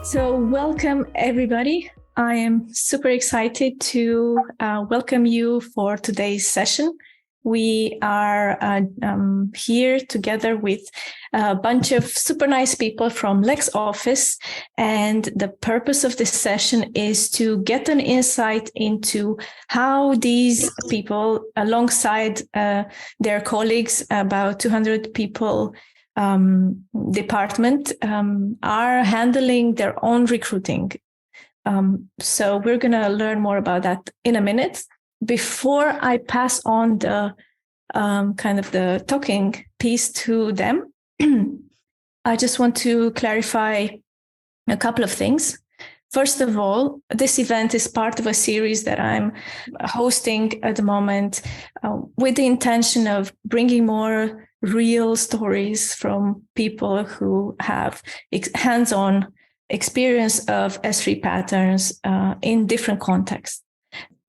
So welcome everybody. I am super excited to welcome you for today's session. We are here together with a bunch of super nice people from Lex Office. And the purpose of this session is to get an insight into how these people, alongside their colleagues, about 200 people department, are handling their own recruiting. So we're going to learn more about that in a minute. Before I pass on the kind of the talking piece to them, I just want to clarify a couple of things. First of all, this event is part of a series that I'm hosting at the moment with the intention of bringing more real stories from people who have hands-on experience of S3 patterns in different contexts.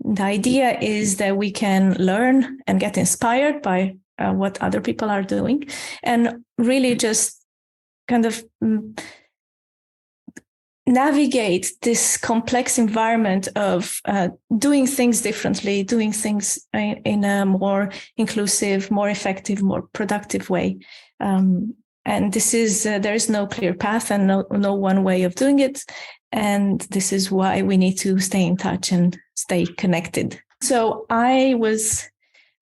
The idea is that we can learn and get inspired by what other people are doing, and really just kind of navigate this complex environment of doing things differently, doing things in a more inclusive, more effective, more productive way. And this is, there is no clear path and no one way of doing it. And this is why we need to stay in touch and stay connected. So I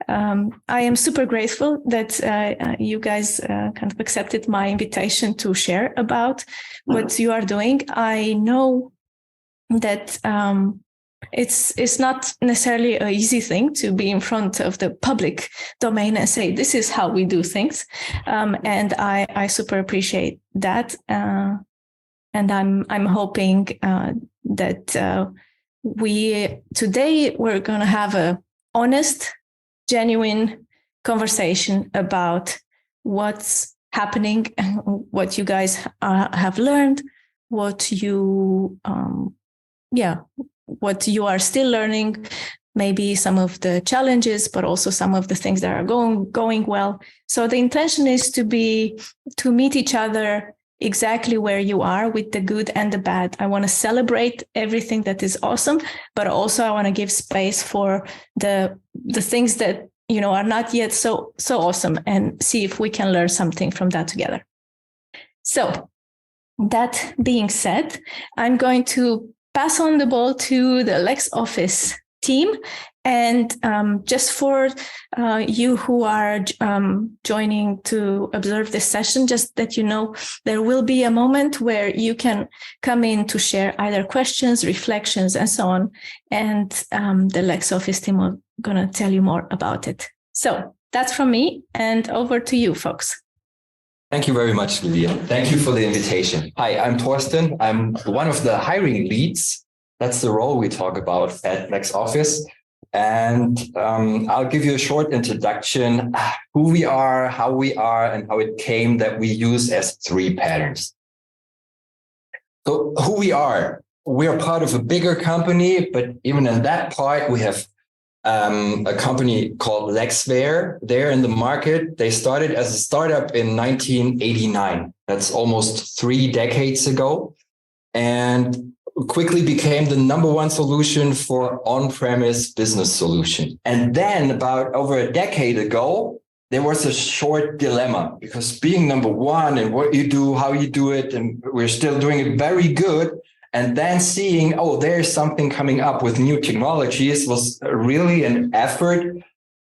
am super grateful that you guys kind of accepted my invitation to share about what you are doing. I know that it's not necessarily an easy thing to be in front of the public domain and say, this is how we do things. And I super appreciate that. And I'm hoping that today we're going to have a honest, genuine conversation about what's happening, what you guys have learned, what you are still learning, maybe some of the challenges, but also some of the things that are going well. So the intention is to meet each other exactly where you are, with the good and the bad. I want to celebrate everything that is awesome, but also I want to give space for the things that are not yet so awesome, and see if we can learn something from that together. So that being said, I'm going to pass on the ball to the Lex Office team. And just for you who are joining to observe this session, just that you know, there will be a moment where you can come in to share either questions, reflections, and so on. And the Lex Office team will going to tell you more about it. So that's from me, and over to you, folks. Thank you very much, Lydia. Thank you for the invitation. Hi, I'm Torsten. I'm one of the hiring leads. That's the role we talk about at Lex Office. And I'll give you a short introduction, who we are, how we are, and how it came that we use S3 patterns. So who we are part of a bigger company, but even in that part, we have a company called Lexware there in the market. They started as a startup in 1989. That's almost 3 decades ago. And quickly became the number one solution for on-premise business solution. And then about over a decade ago, there was a short dilemma, because being number one and what you do, how you do it, and we're still doing it very good. And then seeing, there's something coming up with new technologies was really an effort.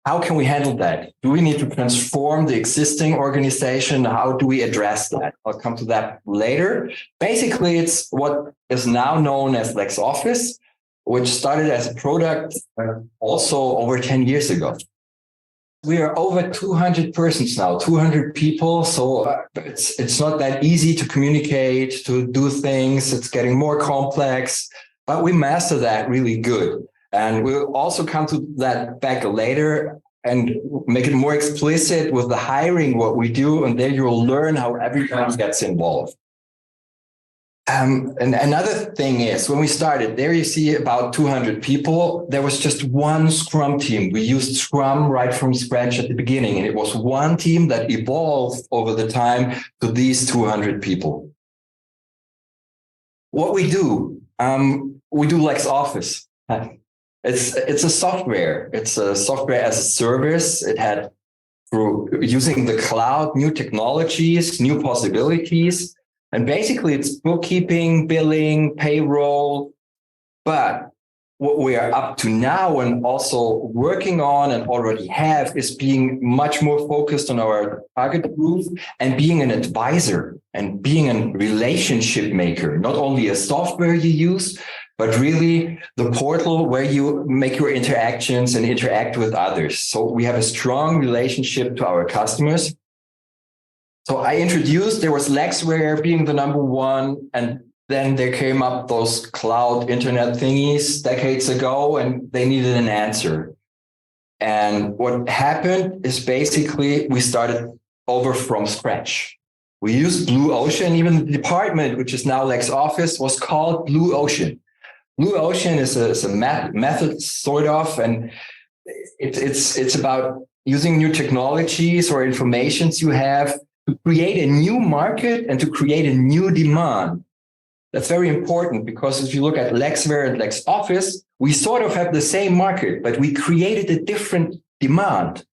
How can we handle that? Do we need to transform the existing organization? How do we address that? I'll come to that later. Basically, it's what is now known as Lex Office, which started as a product also over 10 years ago. We are over 200 persons now, 200 people. So it's not that easy to communicate, to do things. It's getting more complex, but we master that really good. And we'll also come to that back later and make it more explicit with the hiring, what we do. And then you'll learn how everyone gets involved. And another thing is, when we started, there you see about 200 people. There was just one Scrum team. We used Scrum right from scratch at the beginning. And it was one team that evolved over the time to these 200 people. What we do Lex Office. It's a software. It's a software as a service. It had, through using the cloud, new technologies, new possibilities. And basically it's bookkeeping, billing, payroll. But what we are up to now and also working on and already have is being much more focused on our target group and being an advisor and being a relationship maker, not only a software you use, but really the portal where you make your interactions and interact with others. So we have a strong relationship to our customers. So I introduced, there was Lexware being the number one, and then there came up those cloud internet thingies decades ago, and they needed an answer. And what happened is basically we started over from scratch. We used Blue Ocean. Even the department, which is now Lex Office, was called Blue Ocean. Blue Ocean is a method, sort of, and it's about using new technologies or informations you have to create a new market and to create a new demand. That's very important, because if you look at Lexware and Lex Office, we sort of have the same market, but we created a different demand.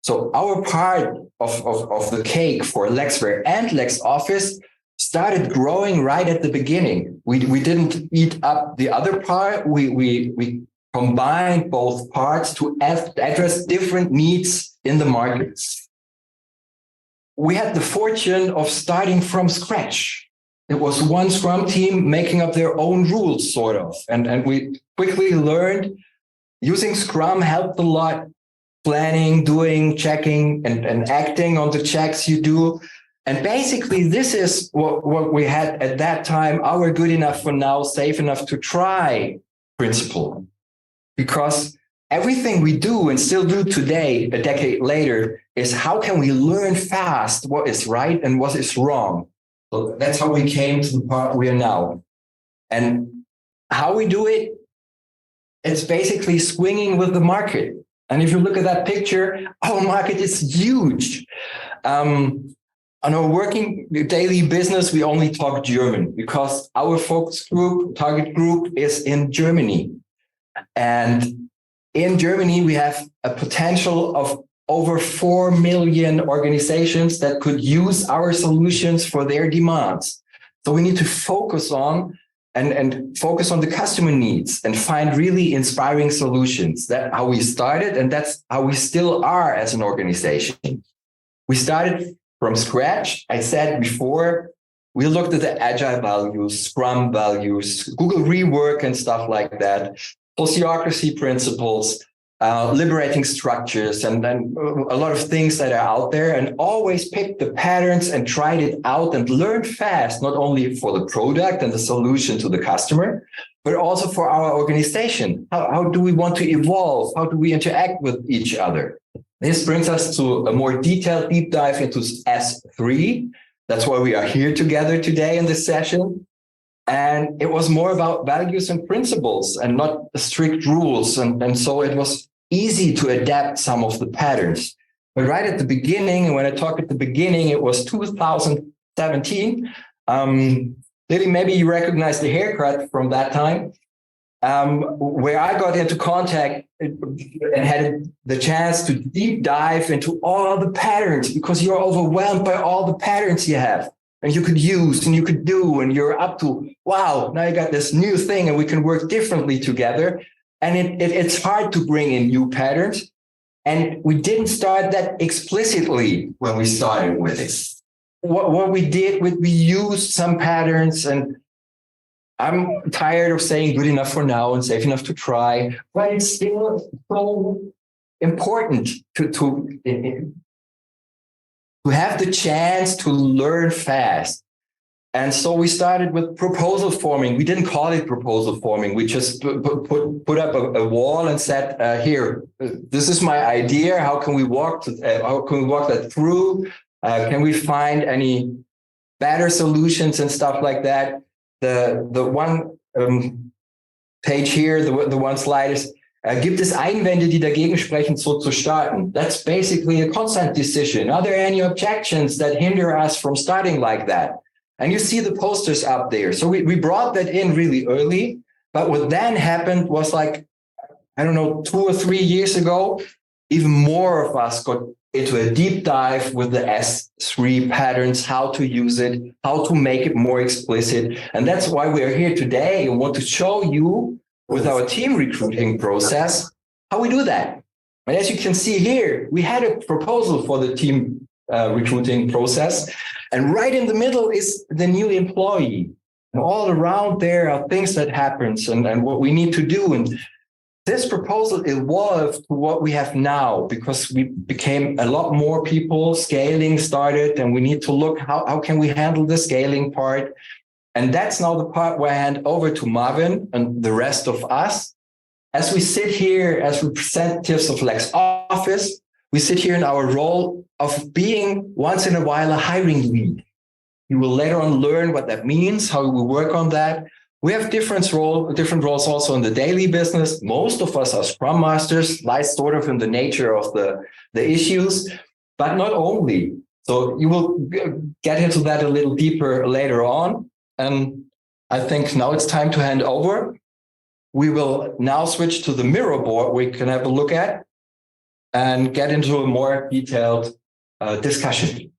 So our part of the cake for Lexware and Lex Office started growing right at the beginning. We didn't eat up the other part. We combined both parts to address different needs in the markets. We had the fortune of starting from scratch. It was one Scrum team making up their own rules, sort of. And we quickly learned using Scrum helped a lot. Planning, doing, checking, and acting on the checks you do. And basically, this is what we had at that time, our good enough for now, safe enough to try principle. Because everything we do and still do today, a decade later, is how can we learn fast what is right and what is wrong. So that's how we came to the part we are now. And how we do it, it's basically swinging with the market. And if you look at that picture, our market is huge. On our working daily business, we only talk German because our focus group, target group, is in Germany. And in Germany, we have a potential of over 4 million organizations that could use our solutions for their demands. So we need to focus on and focus on the customer needs and find really inspiring solutions. That's how we started, and that's how we still are as an organization. We started from scratch. I said before, we looked at the agile values, Scrum values, Google rework and stuff like that, Sociocracy principles, liberating structures, and then a lot of things that are out there, and always picked the patterns and tried it out and learned fast, not only for the product and the solution to the customer, but also for our organization. How do we want to evolve? How do we interact with each other? This brings us to a more detailed deep dive into S3. That's why we are here together today in this session. And it was more about values and principles and not strict rules. And so it was easy to adapt some of the patterns. But right at the beginning, and when I talk at the beginning, it was 2017. Lily, maybe you recognize the haircut from that time, where I got into contact and had the chance to deep dive into all the patterns, because you're overwhelmed by all the patterns you have and you could use and you could do, and you're up to, wow, now you got this new thing and we can work differently together. And it's hard to bring in new patterns. And we didn't start that explicitly when we started with it. What we did, we used some patterns, and I'm tired of saying good enough for now and safe enough to try, but it's still so important to have the chance to learn fast. And so we started with proposal forming. We didn't call it proposal forming. We just put up a wall and said, here, this is my idea. How can we walk that through? Can we find any better solutions and stuff like that? The one page here, the one slide is, gibt es Einwände, die dagegen sprechen, so zu starten? That's basically a consent decision. Are there any objections that hinder us from starting like that? And you see the posters up there. So we brought that in really early. But what then happened was like, I don't know, 2 or 3 years ago, even more of us got into a deep dive with the S3 patterns, how to use it, how to make it more explicit. And that's why we are here today and want to show you with our team recruiting process how we do that. And as you can see here, we had a proposal for the team recruiting process. And right in the middle is the new employee. And all around there are things that happens and what we need to do. And this proposal evolved to what we have now because we became a lot more people, scaling started, and we need to look how can we handle the scaling part. And that's now the part where I hand over to Marvin and the rest of us. As we sit here as representatives of Lex Office, we sit here in our role of being once in a while a hiring lead. You will later on learn what that means, how we work on that. We have different roles also in the daily business. Most of us are Scrum Masters, lies sort of in the nature of the issues, but not only. So you will get into that a little deeper later on. And I think now it's time to hand over. We will now switch to the mirror board we can have a look at and get into a more detailed discussion.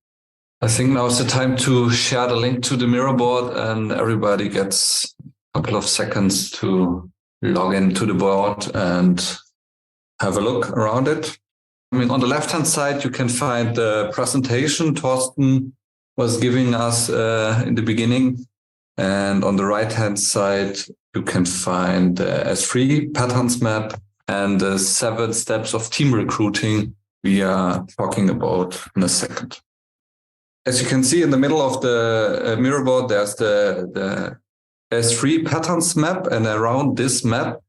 I think now is the time to share the link to the mirror board and everybody gets a couple of seconds to log into the board and have a look around it. I mean, on the left-hand side, you can find the presentation Torsten was giving us in the beginning. And on the right-hand side, you can find the S3 patterns map and the 7 steps of team recruiting we are talking about in a second. As you can see in the middle of the mirror board, there's the S3 patterns map. And around this map,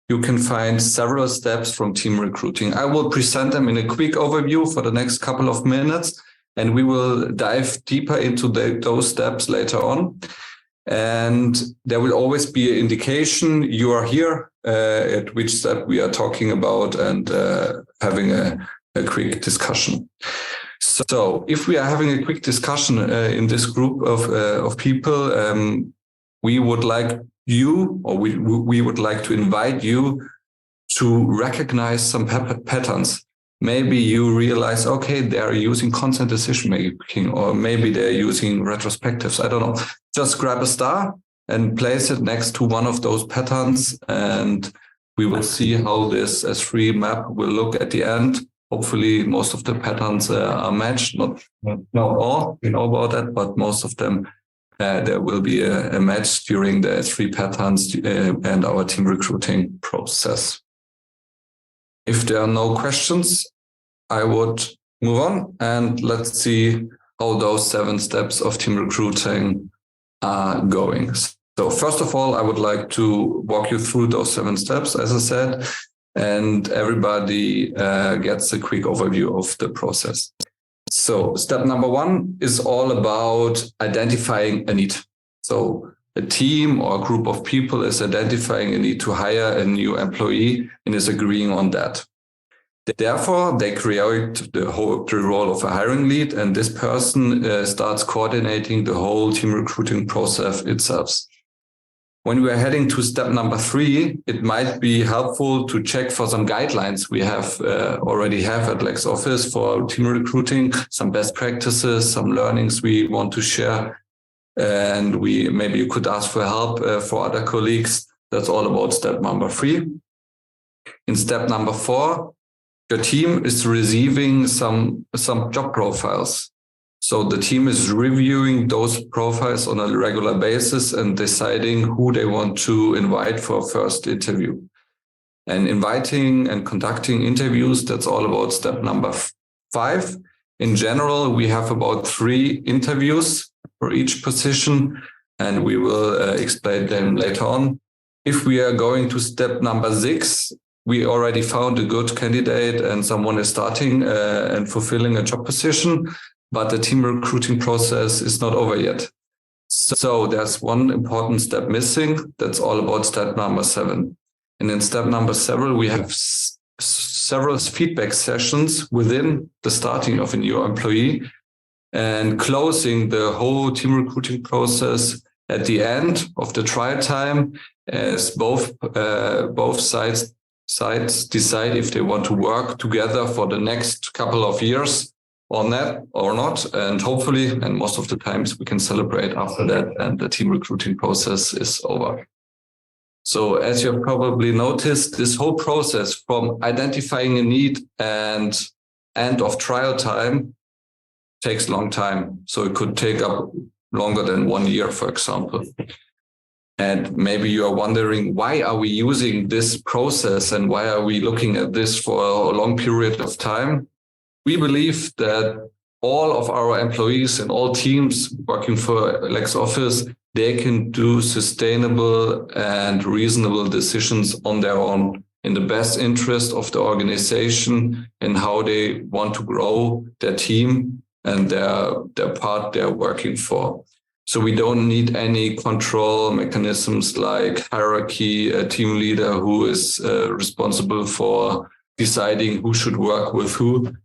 you can find several steps from team recruiting. I will present them in a quick overview for the next couple of minutes, and we will dive deeper into those steps later on. And there will always be an indication you are here at which step we are talking about and having a quick discussion. So if we are having a quick discussion in this group of people, we would like you, or we would like to invite you to recognize some patterns. Maybe you realize, okay, they're using consent decision making, or maybe they're using retrospectives. I don't know. Just grab a star and place it next to one of those patterns, and we will see how this S3 map will look at the end. Hopefully, most of the patterns are matched. Not all, we know about that, but most of them, there will be a match during the S3 patterns and our team recruiting process. If there are no questions, I would move on and let's see how those 7 steps of team recruiting are going. So first of all, I would like to walk you through those 7 steps, as I said, and everybody gets a quick overview of the process. So step number 1 is all about identifying a need. So a team or a group of people is identifying a need to hire a new employee and is agreeing on that. Therefore, they create the role of a hiring lead, and this person starts coordinating the whole team recruiting process itself. When we are heading to step number 3, it might be helpful to check for some guidelines we have already have at Lex Office for team recruiting, some best practices, some learnings we want to share. And maybe you could ask for help for other colleagues. That's all about step number 3. In step number 4, your team is receiving some job profiles. So the team is reviewing those profiles on a regular basis and deciding who they want to invite for a first interview. And inviting and conducting interviews, that's all about step number 5. In general, we have about 3 interviews for each position, and we will explain them later on. If we are going to step number 6, we already found a good candidate and someone is starting and fulfilling a job position, but the team recruiting process is not over yet. So there's one important step missing. That's all about step number 7. And in step number 7, we have several feedback sessions within the starting of a new employee and closing the whole team recruiting process at the end of the trial time, as both sides decide if they want to work together for the next couple of years or not. And hopefully, and most of the times, we can celebrate after that and the team recruiting process is over. So as you have probably noticed, this whole process from identifying a need and end of trial time takes a long time. So it could take up longer than 1 year, for example. And maybe you are wondering, why are we using this process and why are we looking at this for a long period of time? We believe that all of our employees and all teams working for Lex Office, they can do sustainable and reasonable decisions on their own in the best interest of the organization and how they want to grow their team and their part they're working for. So we don't need any control mechanisms like hierarchy, a team leader who is responsible for deciding who should work with whom,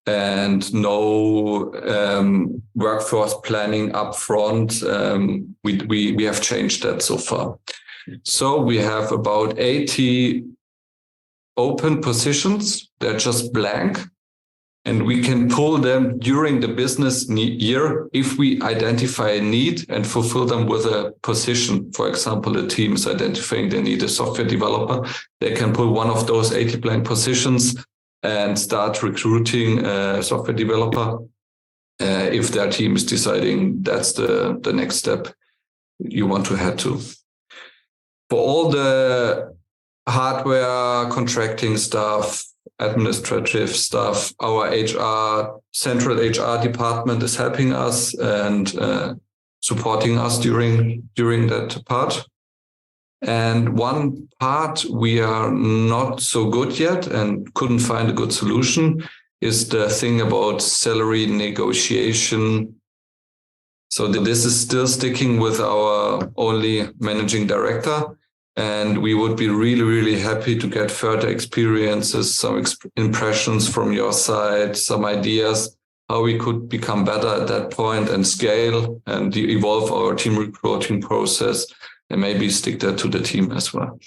and no workforce planning up front. We have changed that so far. So we have about 80 open positions. They're just blank. And we can pull them during the business year if we identify a need and fulfill them with a position. For example, a team is identifying they need a software developer. They can pull one of those 80 blank positions and start recruiting a software developer if their team is deciding that's the next step you want to head to. For all the hardware, contracting stuff, administrative stuff, our central HR department is helping us and supporting us during that part. And one part we are not so good yet and couldn't find a good solution is the thing about salary negotiation. So this is still sticking with our only managing director. And we would be really, really happy to get further experiences, some impressions from your side, some ideas, how we could become better at that point and scale and evolve our team recruiting process and maybe stick that to the team as well.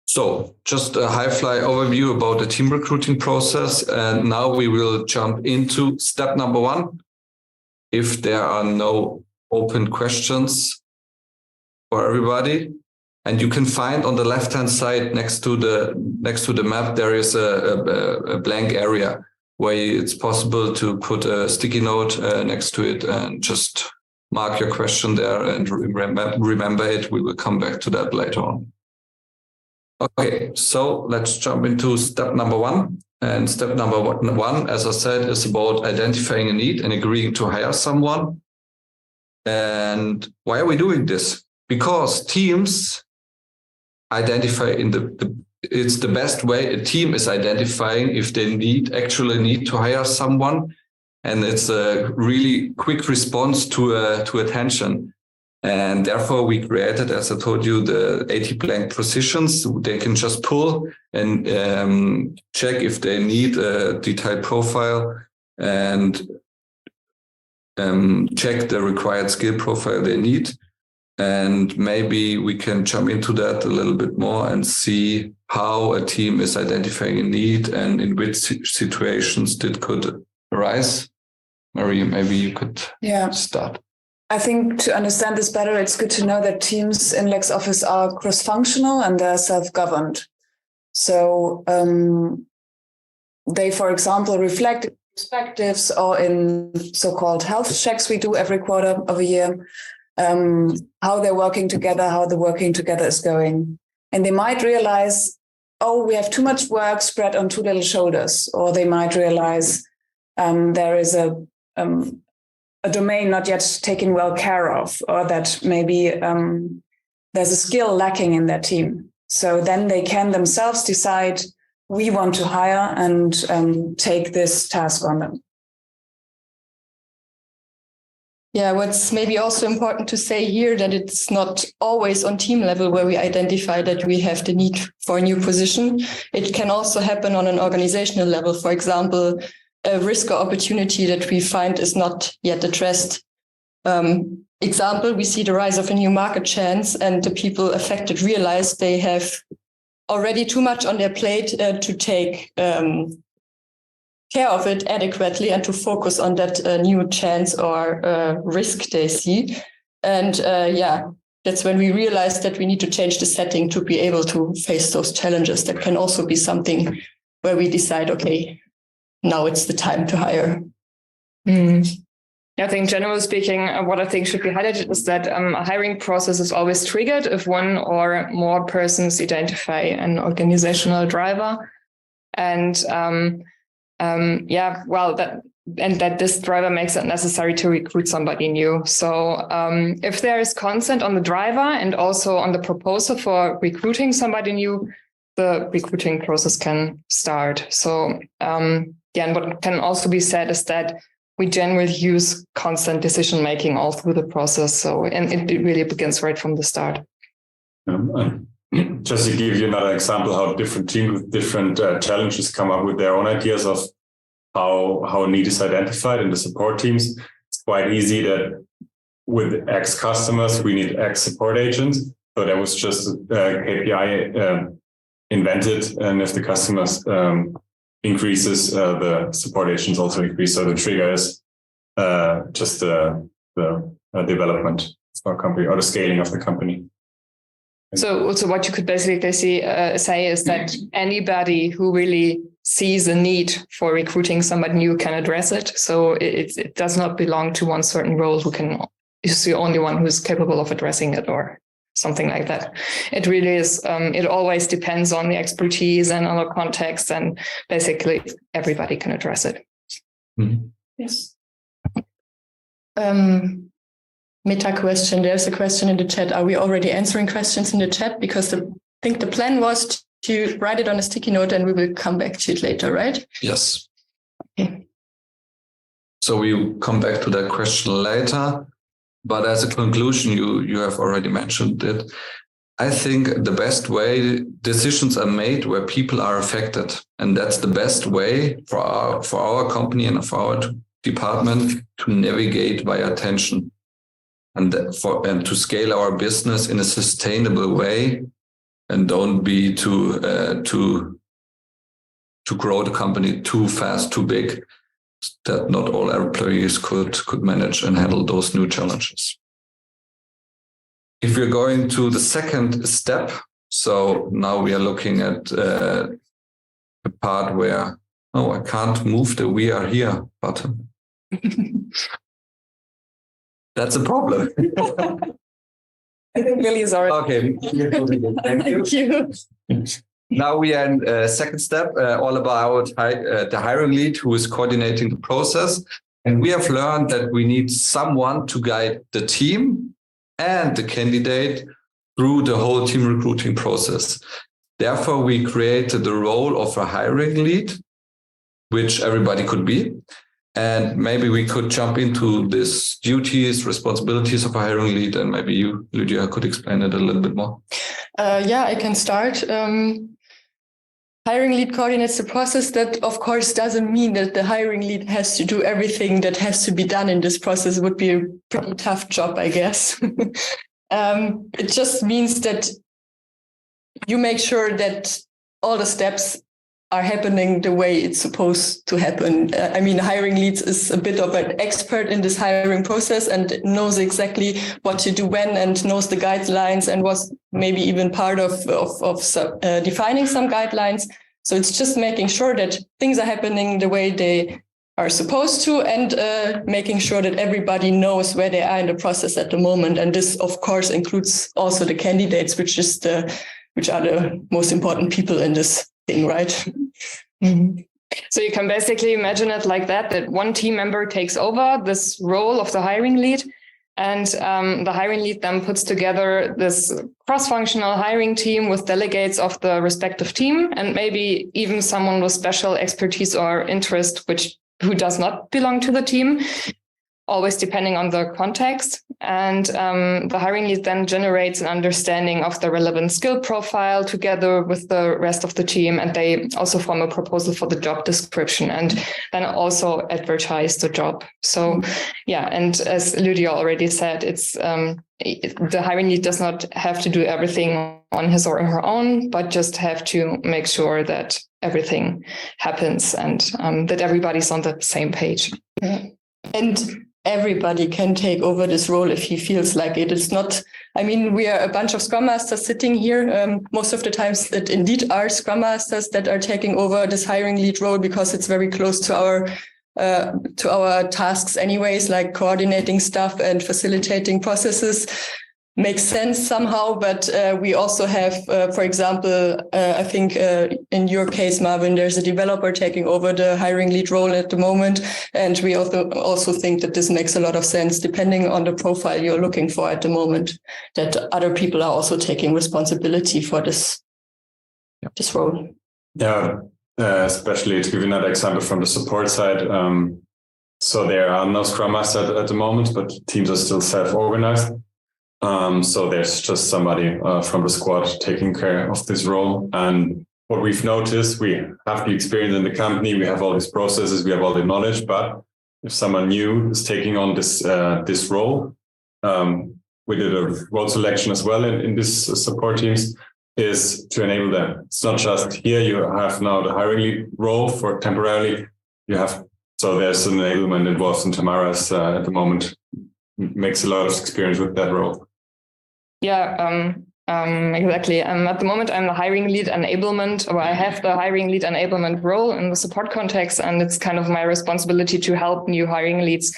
So just a high-fly overview about the team recruiting process. And now we will jump into step number 1. If there are no open questions for everybody. And you can find on the left-hand side next to the map, there is a blank area where it's possible to put a sticky note next to it and just mark your question there and remember it. We will come back to that later on. Okay, so let's jump into step number 1. And step number 1, as I said, is about identifying a need and agreeing to hire someone. And why are we doing this? Because teams identify it's the best way a team is identifying if they actually need to hire someone, and it's a really quick response to attention. And therefore we created, as I told you, the 80 blank positions. They can just pull and check if they need a detailed profile and check the required skill profile they need. And maybe we can jump into that a little bit more and see how a team is identifying a need and in which situations it could arise. Marie, maybe you could start. I think to understand this better, it's good to know that teams in Lex Office are cross-functional and they're self-governed. So they, for example, reflect perspectives or in so-called health checks we do every quarter of a year, how they're working together, how the working together is going. And they might realize, oh, we have too much work spread on too little shoulders. Or they might realize there is a domain not yet taken well care of, or that maybe there's a skill lacking in their team. So then they can themselves decide, we want to hire and take this task on them. Yeah, what's maybe also important to say here that it's not always on team level where we identify that we have the need for a new position. It can also happen on an organizational level. For example, a risk or opportunity that we find is not yet addressed. Example, we see the rise of a new market chance, and the people affected realize they have already too much on their plate to take care of it adequately and to focus on that new chance or risk they see. And that's when we realize that we need to change the setting to be able to face those challenges. That can also be something where we decide, okay, now it's the time to hire. I think generally speaking, what I think should be highlighted is that a hiring process is always triggered if one or more persons identify an organizational driver. And that this driver makes it necessary to recruit somebody new. So if there is consent on the driver and also on the proposal for recruiting somebody new, the recruiting process can start. So and what can also be said is that we generally use constant decision making all through the process. So, and it really begins right from the start. Just to give you another example, how different teams with different challenges come up with their own ideas of how a need is identified in the support teams. It's quite easy that with X customers, we need X support agents. So that was just a KPI invented. And if the customers increases, the support agents also increase. So the trigger is just the development of our company or the scaling of the company. So what you could basically say is that anybody who really sees a need for recruiting somebody new can address it. So it does not belong to one certain role is the only one who's capable of addressing it or something like that. It really is. It always depends on the expertise and on the context, and basically everybody can address it. Mm-hmm. Yes. Meta question. There's a question in the chat. Are we already answering questions in the chat? Because I think the plan was to write it on a sticky note and we will come back to it later, right? Yes. Okay. So we come back to that question later. But as a conclusion, you have already mentioned it. I think the best way decisions are made where people are affected. And that's the best way for our company and for our department to navigate via attention and to scale our business in a sustainable way, and don't be to grow the company too fast, too big, that not all employees could manage and handle those new challenges. If we're going to the second step, so now we are looking at the part where, I can't move the "we are here" button. That's a problem. I think Lily is already. Okay. Thank you. Now we are in second step, all about the hiring lead who is coordinating the process. And we have learned that we need someone to guide the team and the candidate through the whole team recruiting process. Therefore, we created the role of a hiring lead, which everybody could be. And maybe we could jump into these duties, responsibilities of a hiring lead. And maybe you, Lydia, could explain it a little bit more. I can start. Hiring lead coordinates the process. That, of course, doesn't mean that the hiring lead has to do everything that has to be done in this process. It would be a pretty tough job, I guess. It just means that you make sure that all the steps are happening the way it's supposed to happen. Hiring leads is a bit of an expert in this hiring process and knows exactly what to do when, and knows the guidelines, and was maybe even part of defining some guidelines. So it's just making sure that things are happening the way they are supposed to, and making sure that everybody knows where they are in the process at the moment. And this, of course, includes also the candidates, which are the most important people in this thing, right? Mm-hmm. So you can basically imagine it like that one team member takes over this role of the hiring lead, and the hiring lead then puts together this cross-functional hiring team with delegates of the respective team, and maybe even someone with special expertise or interest who does not belong to the team. always depending on the context. And the hiring lead then generates an understanding of the relevant skill profile together with the rest of the team. And they also form a proposal for the job description and then also advertise the job. So, yeah, and as Lydia already said, it's the hiring lead does not have to do everything on his or her own, but just have to make sure that everything happens and that everybody's on the same page. Yeah. And everybody can take over this role if he feels like it. It's not, I mean, we are a bunch of Scrum Masters sitting here. Most of the times that indeed are Scrum Masters that are taking over this hiring lead role because it's very close to our tasks anyways, like coordinating stuff and facilitating processes. Makes sense somehow, but we also have, for example, I think in your case, Marvin, there's a developer taking over the hiring lead role at the moment, and we also think that this makes a lot of sense, depending on the profile you're looking for at the moment, that other people are also taking responsibility for this role. Yeah, especially to give you another example from the support side. So there are no Scrum Masters at the moment, but teams are still self-organized. So there's just somebody from the squad taking care of this role. And what we've noticed, we have the experience in the company, we have all these processes, we have all the knowledge, but if someone new is taking on this role, we did a role selection as well in this support teams, is to enable them. It's not just here, you have now the hiring lead role for temporarily, so there's an enablement involved, and Tamara's at the moment makes a lot of experience with that role. Yeah, exactly. At the moment, I'm the hiring lead enablement, or I have the hiring lead enablement role in the support context, and it's kind of my responsibility to help new hiring leads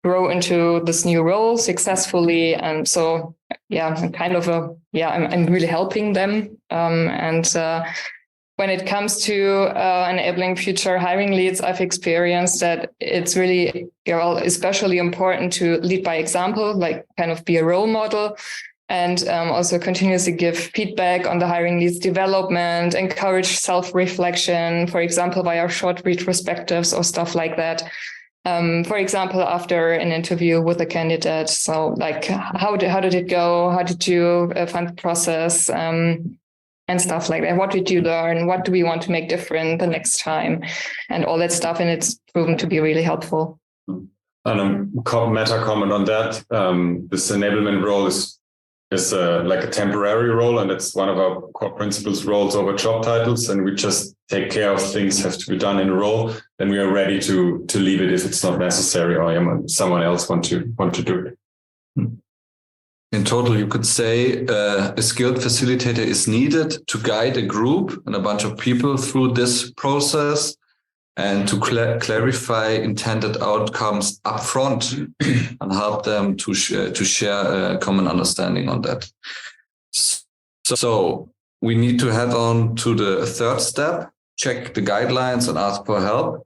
grow into this new role successfully. And so, yeah, I'm really helping them. When it comes to enabling future hiring leads, I've experienced that it's really, especially important to lead by example, like kind of be a role model, and also continuously give feedback on the hiring leads development, encourage self-reflection, for example, via short retrospectives or stuff like that. For example, after an interview with a candidate. So like, how did it go? How did you find the process? And stuff like that. What did you learn? What do we want to make different the next time? And all that stuff. And it's proven to be really helpful. And a meta comment on that. This enablement role is like a temporary role, and it's one of our core principles roles over job titles. And we just take care of things have to be done in a role. Then we are ready to leave it if it's not necessary or someone else want to do it. In total, you could say a skilled facilitator is needed to guide a group and a bunch of people through this process and to clarify intended outcomes upfront and help them to share a common understanding on that. So we need to head on to the third step, check the guidelines and ask for help,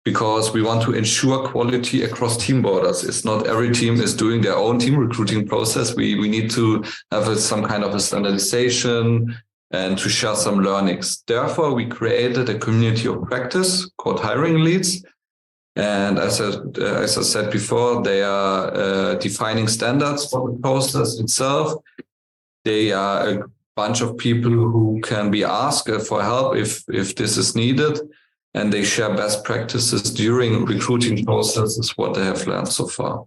because we want to ensure quality across team borders. It's not every team is doing their own team recruiting process. We need to have some kind of a standardization and to share some learnings. Therefore, we created a community of practice called Hiring Leads. And as I said before, they are defining standards for the process itself. They are a bunch of people who can be asked for help if this is needed. And they share best practices during recruiting processes, what they have learned so far.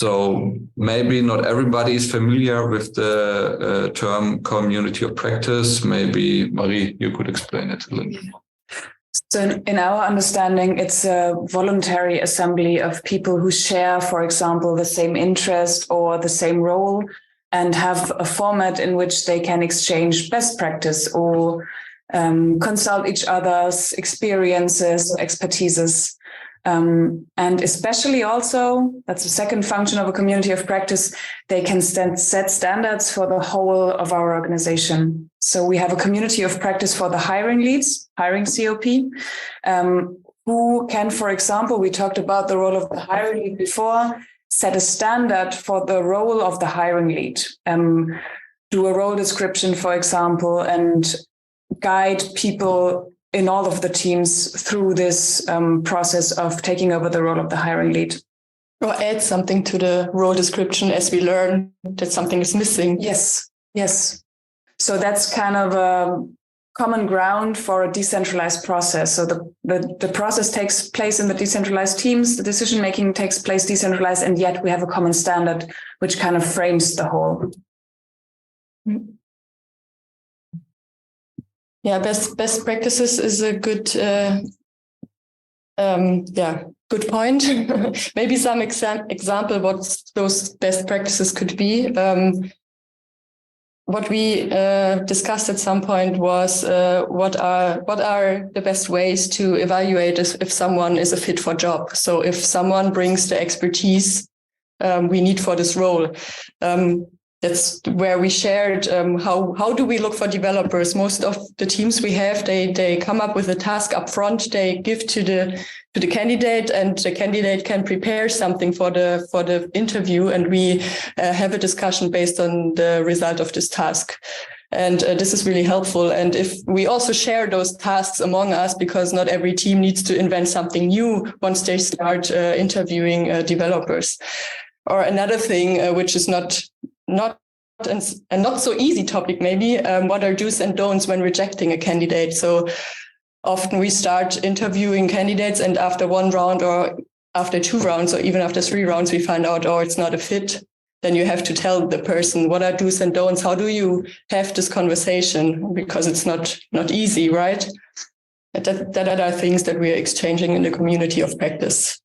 So maybe not everybody is familiar with the term community of practice. Maybe, Marie, you could explain it a little bit more. So in our understanding, it's a voluntary assembly of people who share, for example, the same interest or the same role, and have a format in which they can exchange best practice or consult each other's experiences, expertises. And especially also, that's the second function of a community of practice, they can set standards for the whole of our organization. So we have a community of practice for the hiring leads, hiring COP, who can, for example, we talked about the role of the hiring lead before, set a standard for the role of the hiring lead, do a role description, for example, and guide people in all of the teams through this process of taking over the role of the hiring lead. Or add something to the role description as we learn that something is missing. Yes. So that's kind of a common ground for a decentralized process. So the process takes place in the decentralized teams, the decision-making takes place decentralized, and yet we have a common standard which kind of frames the whole. Yeah, best practices is a good good point. Maybe some example what those best practices could be. What we discussed at some point was what are the best ways to evaluate if someone is a fit for job. So if someone brings the expertise we need for this role. That's where we shared how do we look for developers. Most of the teams we have, they come up with a task up front, they give to the candidate, and the candidate can prepare something for the interview, and we have a discussion based on the result of this task. And this is really helpful. And if we also share those tasks among us, because not every team needs to invent something new once they start interviewing developers. Or another thing, which is not a not so easy topic, maybe, what are do's and don'ts when rejecting a candidate? So often we start interviewing candidates, and after one round or after 2 rounds or even after 3 rounds, we find out, oh, it's not a fit. Then you have to tell the person what are do's and don'ts. How do you have this conversation? Because it's not easy, right? That are things that we are exchanging in the community of practice.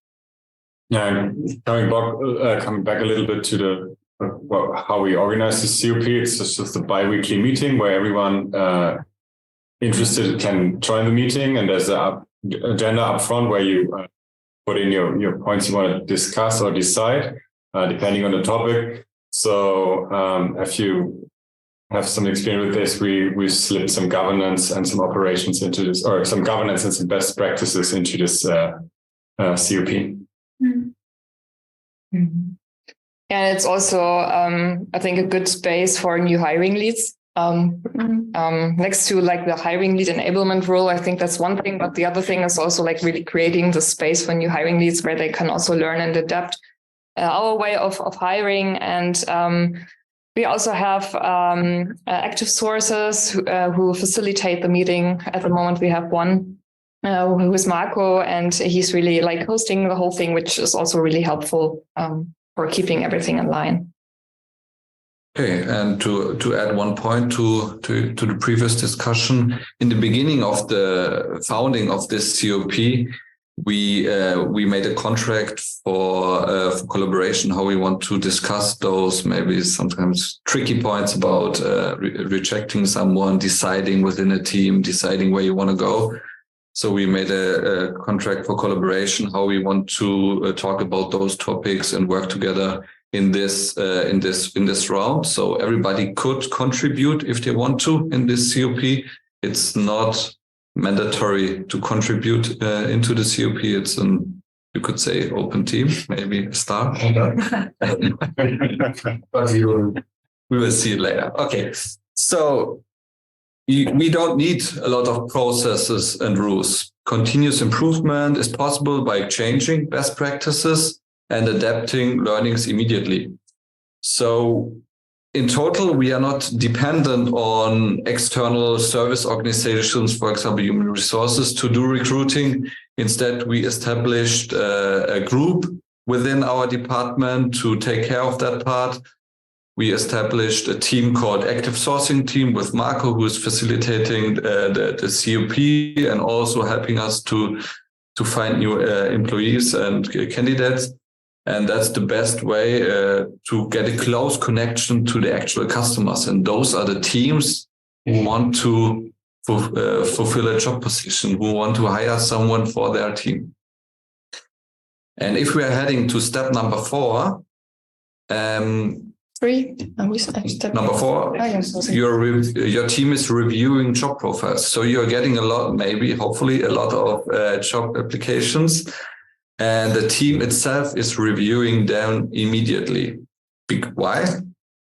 Yeah, coming back a little bit to the how we organize the COP. It's just a bi-weekly meeting where everyone interested can join the meeting, and there's an agenda up front where you put in your points you want to discuss or decide, depending on the topic. So if you have some experience with this, we slip some governance and some operations into this, or some governance and some best practices into this COP. Mm-hmm. And it's also, I think, a good space for new hiring leads. Next to like the hiring lead enablement role, I think that's one thing. But the other thing is also like really creating the space for new hiring leads where they can also learn and adapt our way of hiring. And we also have active sources who facilitate the meeting. At the moment, we have one who is Marco, and he's really like hosting the whole thing, which is also really helpful for keeping everything in line. Okay, and to add one point to the previous discussion, in the beginning of the founding of this COP, we made a contract for collaboration, how we want to discuss those maybe sometimes tricky points about rejecting someone, deciding within a team, deciding where you want to go. So we made a contract for collaboration, how we want to talk about those topics and work together in this round. So everybody could contribute if they want to in this COP. It's not mandatory to contribute into the COP. It's you could say open team, maybe a star. But we will see it later. Okay, so we don't need a lot of processes and rules. Continuous improvement is possible by changing best practices and adapting learnings immediately. So in total, we are not dependent on external service organizations, for example, human resources, to do recruiting. Instead, we established a group within our department to take care of that part. We established a team called Active Sourcing Team with Marco, who is facilitating the COP and also helping us to find new employees and candidates. And that's the best way to get a close connection to the actual customers. And those are the teams who want to fulfill a job position, who want to hire someone for their team. And if we are heading to step number 4, Number 4, your team is reviewing job profiles. So you're getting a lot, hopefully a lot of job applications, and the team itself is reviewing them immediately. Why?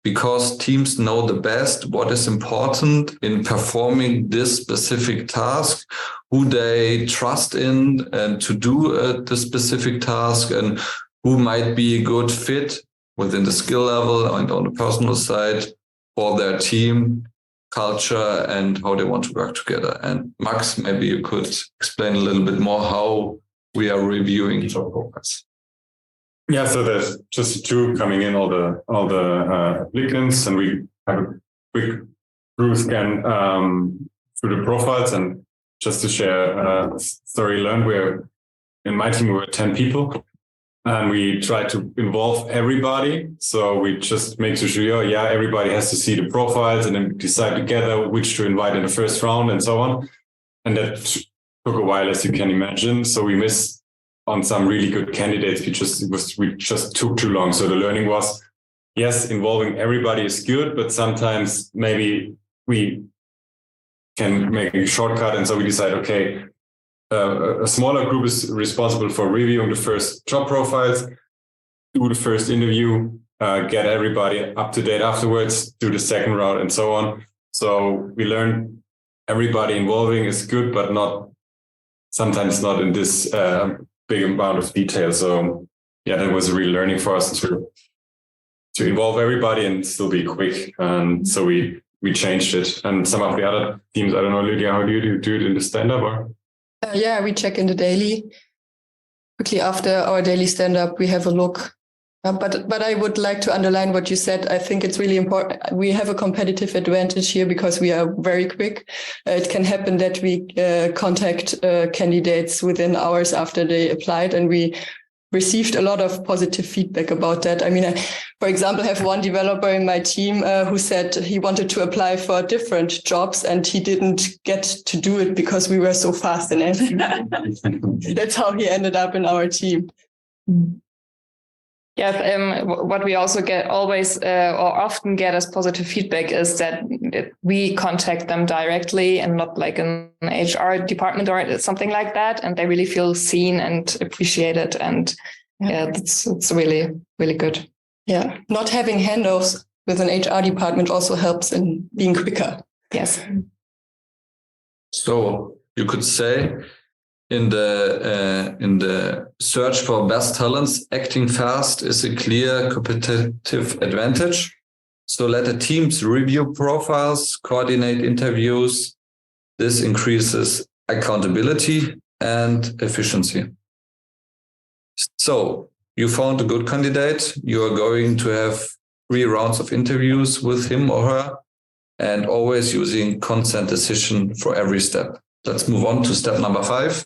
Because teams know the best what is important in performing this specific task, who they trust in and to do the specific task, and who might be a good fit within the skill level and on the personal side for their team culture and how they want to work together. And Max, maybe you could explain a little bit more how we are reviewing job profiles. Yeah, so there's just two coming in, all the applicants, and we have a quick through scan through the profiles. And just to share a story learned, in my team we were 10 people, and we try to involve everybody. So we just make sure, everybody has to see the profiles, and then decide together which to invite in the first round and so on. And that took a while, as you can imagine. So we missed on some really good candidates. We just took too long. So the learning was, yes, involving everybody is good, but sometimes maybe we can make a shortcut. And so we decide, okay, a smaller group is responsible for reviewing the first job profiles, do the first interview, get everybody up to date afterwards, do the second round, and so on. So we learned everybody involving is good, but sometimes not in this big amount of detail. So that was a real learning for us to involve everybody and still be quick. And so we changed it. And some of the other teams, I don't know, Lydia, how do you do it in the stand-up? Or? We check in the daily. Quickly after our daily stand-up, we have a look. But I would like to underline what you said. I think it's really important. We have a competitive advantage here because we are very quick. It can happen that we contact candidates within hours after they applied, and we received a lot of positive feedback about that. I mean, I, for example, have one developer in my team who said he wanted to apply for different jobs and he didn't get to do it because we were so fast in answering. That's how he ended up in our team. Yeah, what we also always often get as positive feedback is that we contact them directly and not like an HR department or something like that, and they really feel seen and appreciated, and it's really, really good. Yeah, not having handoffs with an HR department also helps in being quicker. Yes. So you could say, in the search for best talents, acting fast is a clear competitive advantage. So let the teams review profiles, coordinate interviews. This increases accountability and efficiency. So you found a good candidate. You are going to have 3 rounds of interviews with him or her, and always using consent decision for every step. Let's move on to step number 5.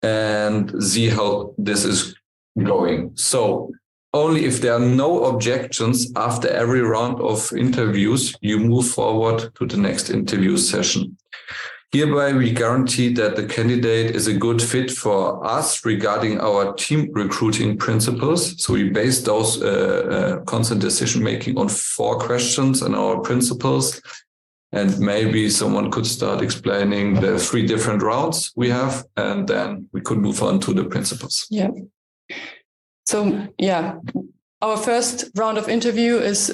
And see how this is going. So only if there are no objections after every round of interviews, you move forward to the next interview session. Hereby, we guarantee that the candidate is a good fit for us regarding our team recruiting principles. So we base those consent decision-making on 4 questions and our principles. And maybe someone could start explaining the 3 different routes we have, and then we could move on to the principles. Yeah. So, our first round of interview is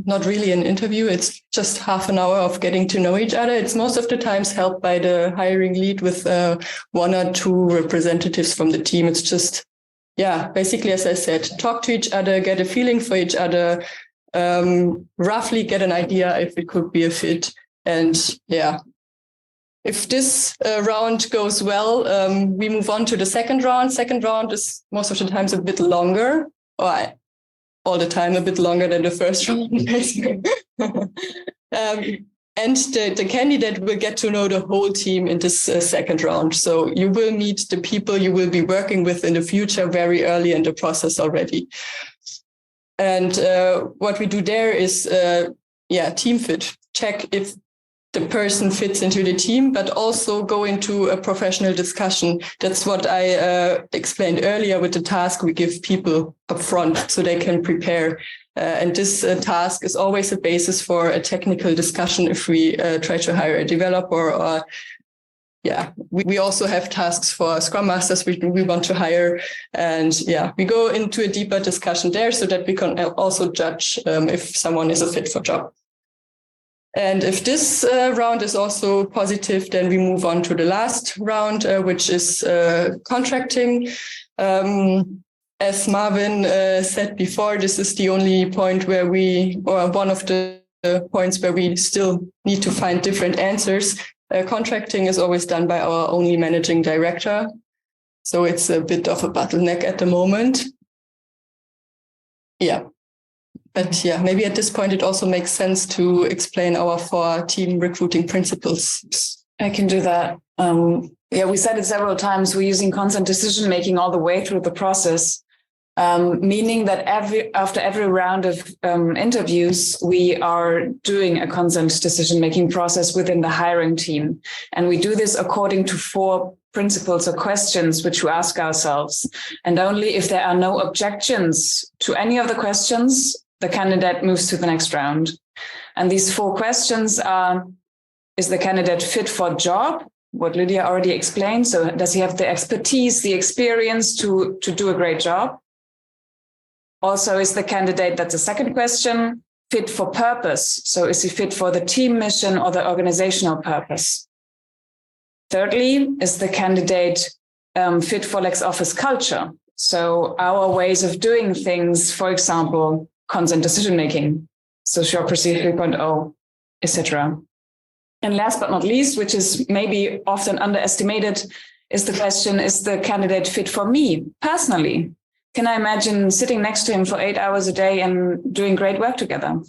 not really an interview. It's just half an hour of getting to know each other. It's most of the times helped by the hiring lead with 1 or 2 representatives from the team. It's just, basically, as I said, talk to each other, get a feeling for each other, roughly get an idea if it could be a fit. And if this round goes well, we move on to the second round. Second round is most of the times a bit longer, or all the time a bit longer than the first round, basically. And the candidate will get to know the whole team in this second round. So you will meet the people you will be working with in the future very early in the process already. And what we do there is, team fit. Check if the person fits into the team, but also go into a professional discussion. That's what I explained earlier with the task we give people up front so they can prepare. And this task is always a basis for a technical discussion if we try to hire a developer or we also have tasks for Scrum Masters we want to hire. And we go into a deeper discussion there so that we can also judge if someone is a fit for job. And if this round is also positive, then we move on to the last round, which is contracting. And as Marvin said before, this is the only point where one of the points where we still need to find different answers. Contracting is always done by our only managing director. So it's a bit of a bottleneck at the moment. Yeah. But yeah, maybe at this point, it also makes sense to explain our 4 team recruiting principles. I can do that. We said it several times. We're using consent decision making all the way through the process, meaning that after every round of interviews, we are doing a consent decision making process within the hiring team. And we do this according to 4 principles or questions which we ask ourselves. And only if there are no objections to any of the questions, the candidate moves to the next round. And these 4 questions are, is the candidate fit for job? What Lydia already explained. So does he have the expertise, the experience to do a great job? Also, is the candidate, that's the second question, fit for purpose? So is he fit for the team mission or the organizational purpose? Thirdly, is the candidate fit for Lex Office culture? So our ways of doing things, for example, consent decision-making, Sociocracy 3.0, etc. And last but not least, which is maybe often underestimated, is the question, is the candidate fit for me personally? Can I imagine sitting next to him for 8 hours a day and doing great work together?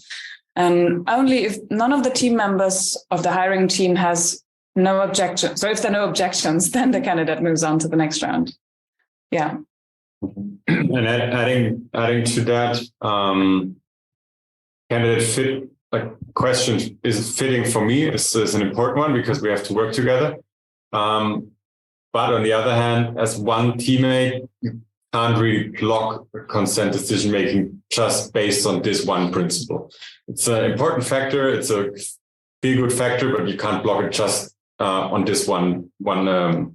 And only if none of the team members of the hiring team has no objection. So if there are no objections, then the candidate moves on to the next round. Yeah. And adding to that, candidate fit question is fitting for me is an important one because we have to work together. But on the other hand, as one teammate, you can't really block consent decision making just based on this one principle. It's an important factor. It's a feel good factor, but you can't block it just on this one of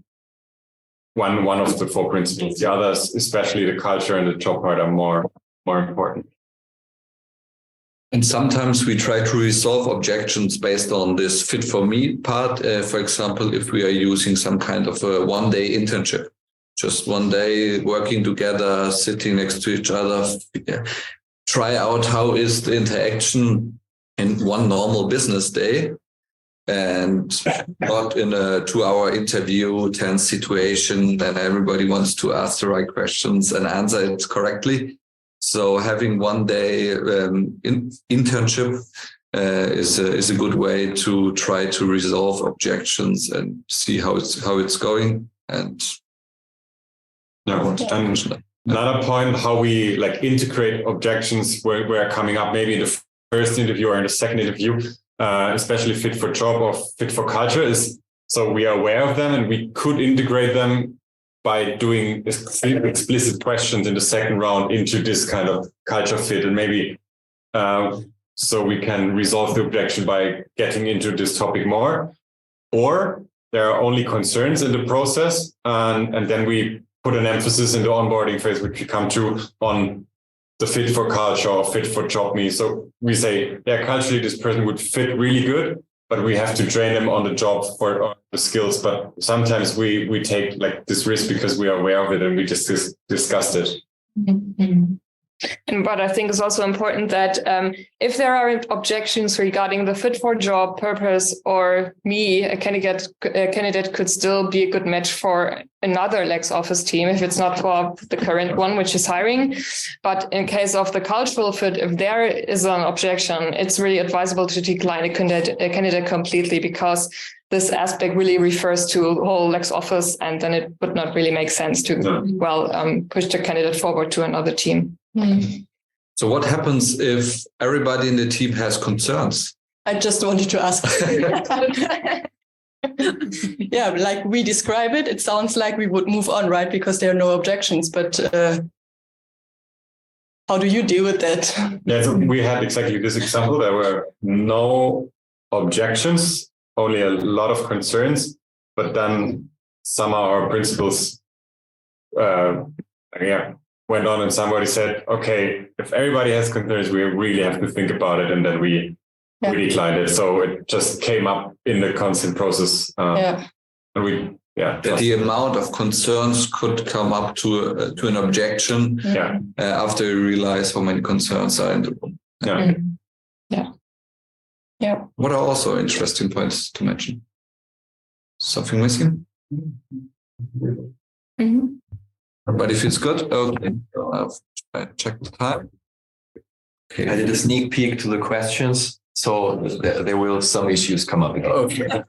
the 4 principles. The others, especially the culture and the job part, are more important. And sometimes we try to resolve objections based on this fit for me part. For example, if we are using some kind of a 1-day internship, just 1 day working together, sitting next to each other, try out how is the interaction in one normal business day and not in a 2-hour interview, tense situation, and everybody wants to ask the right questions and answer it correctly. So having 1 day internship is a good way to try to resolve objections and see how it's going. And another point, how we integrate objections were coming up maybe in the first interview or in the second interview, especially fit for job or fit for culture, is so we are aware of them and we could integrate them by doing explicit questions in the second round into this kind of culture fit, and maybe so we can resolve the objection by getting into this topic more. Or there are only concerns in the process, and then we put an emphasis in the onboarding phase, which we come to, on the fit for culture or fit for job me. So we say, yeah, culturally this person would fit really good, but we have to train them on the job for the skills. But sometimes we take this risk because we are aware of it and we just discussed it. Mm-hmm. And what I think is also important that if there are objections regarding the fit for job, purpose, or me, a candidate could still be a good match for another Lex Office team if it's not for the current one, which is hiring. But in case of the cultural fit, if there is an objection, it's really advisable to decline a candidate completely, because this aspect really refers to whole Lex Office, and then it would not really make sense to, push the candidate forward to another team. Mm. So what happens if everybody in the team has concerns? I just wanted to ask. Yeah, like we describe it, it sounds like we would move on, right? Because there are no objections. But how do you deal with that? Yeah, so we had exactly this example. There were no objections, only a lot of concerns. But then somehow our principals, went on, and somebody said, okay, if everybody has concerns, we really have to think about it. And then we declined it. So it just came up in the consent process. And we that the amount of concerns could come up to an objection after you realize how many concerns are in the room. Yeah. What are also interesting points to mention? Something missing? Everybody feels good? Okay. I check the time. Okay. I did a sneak peek to the questions, so there will some issues come up again. Okay.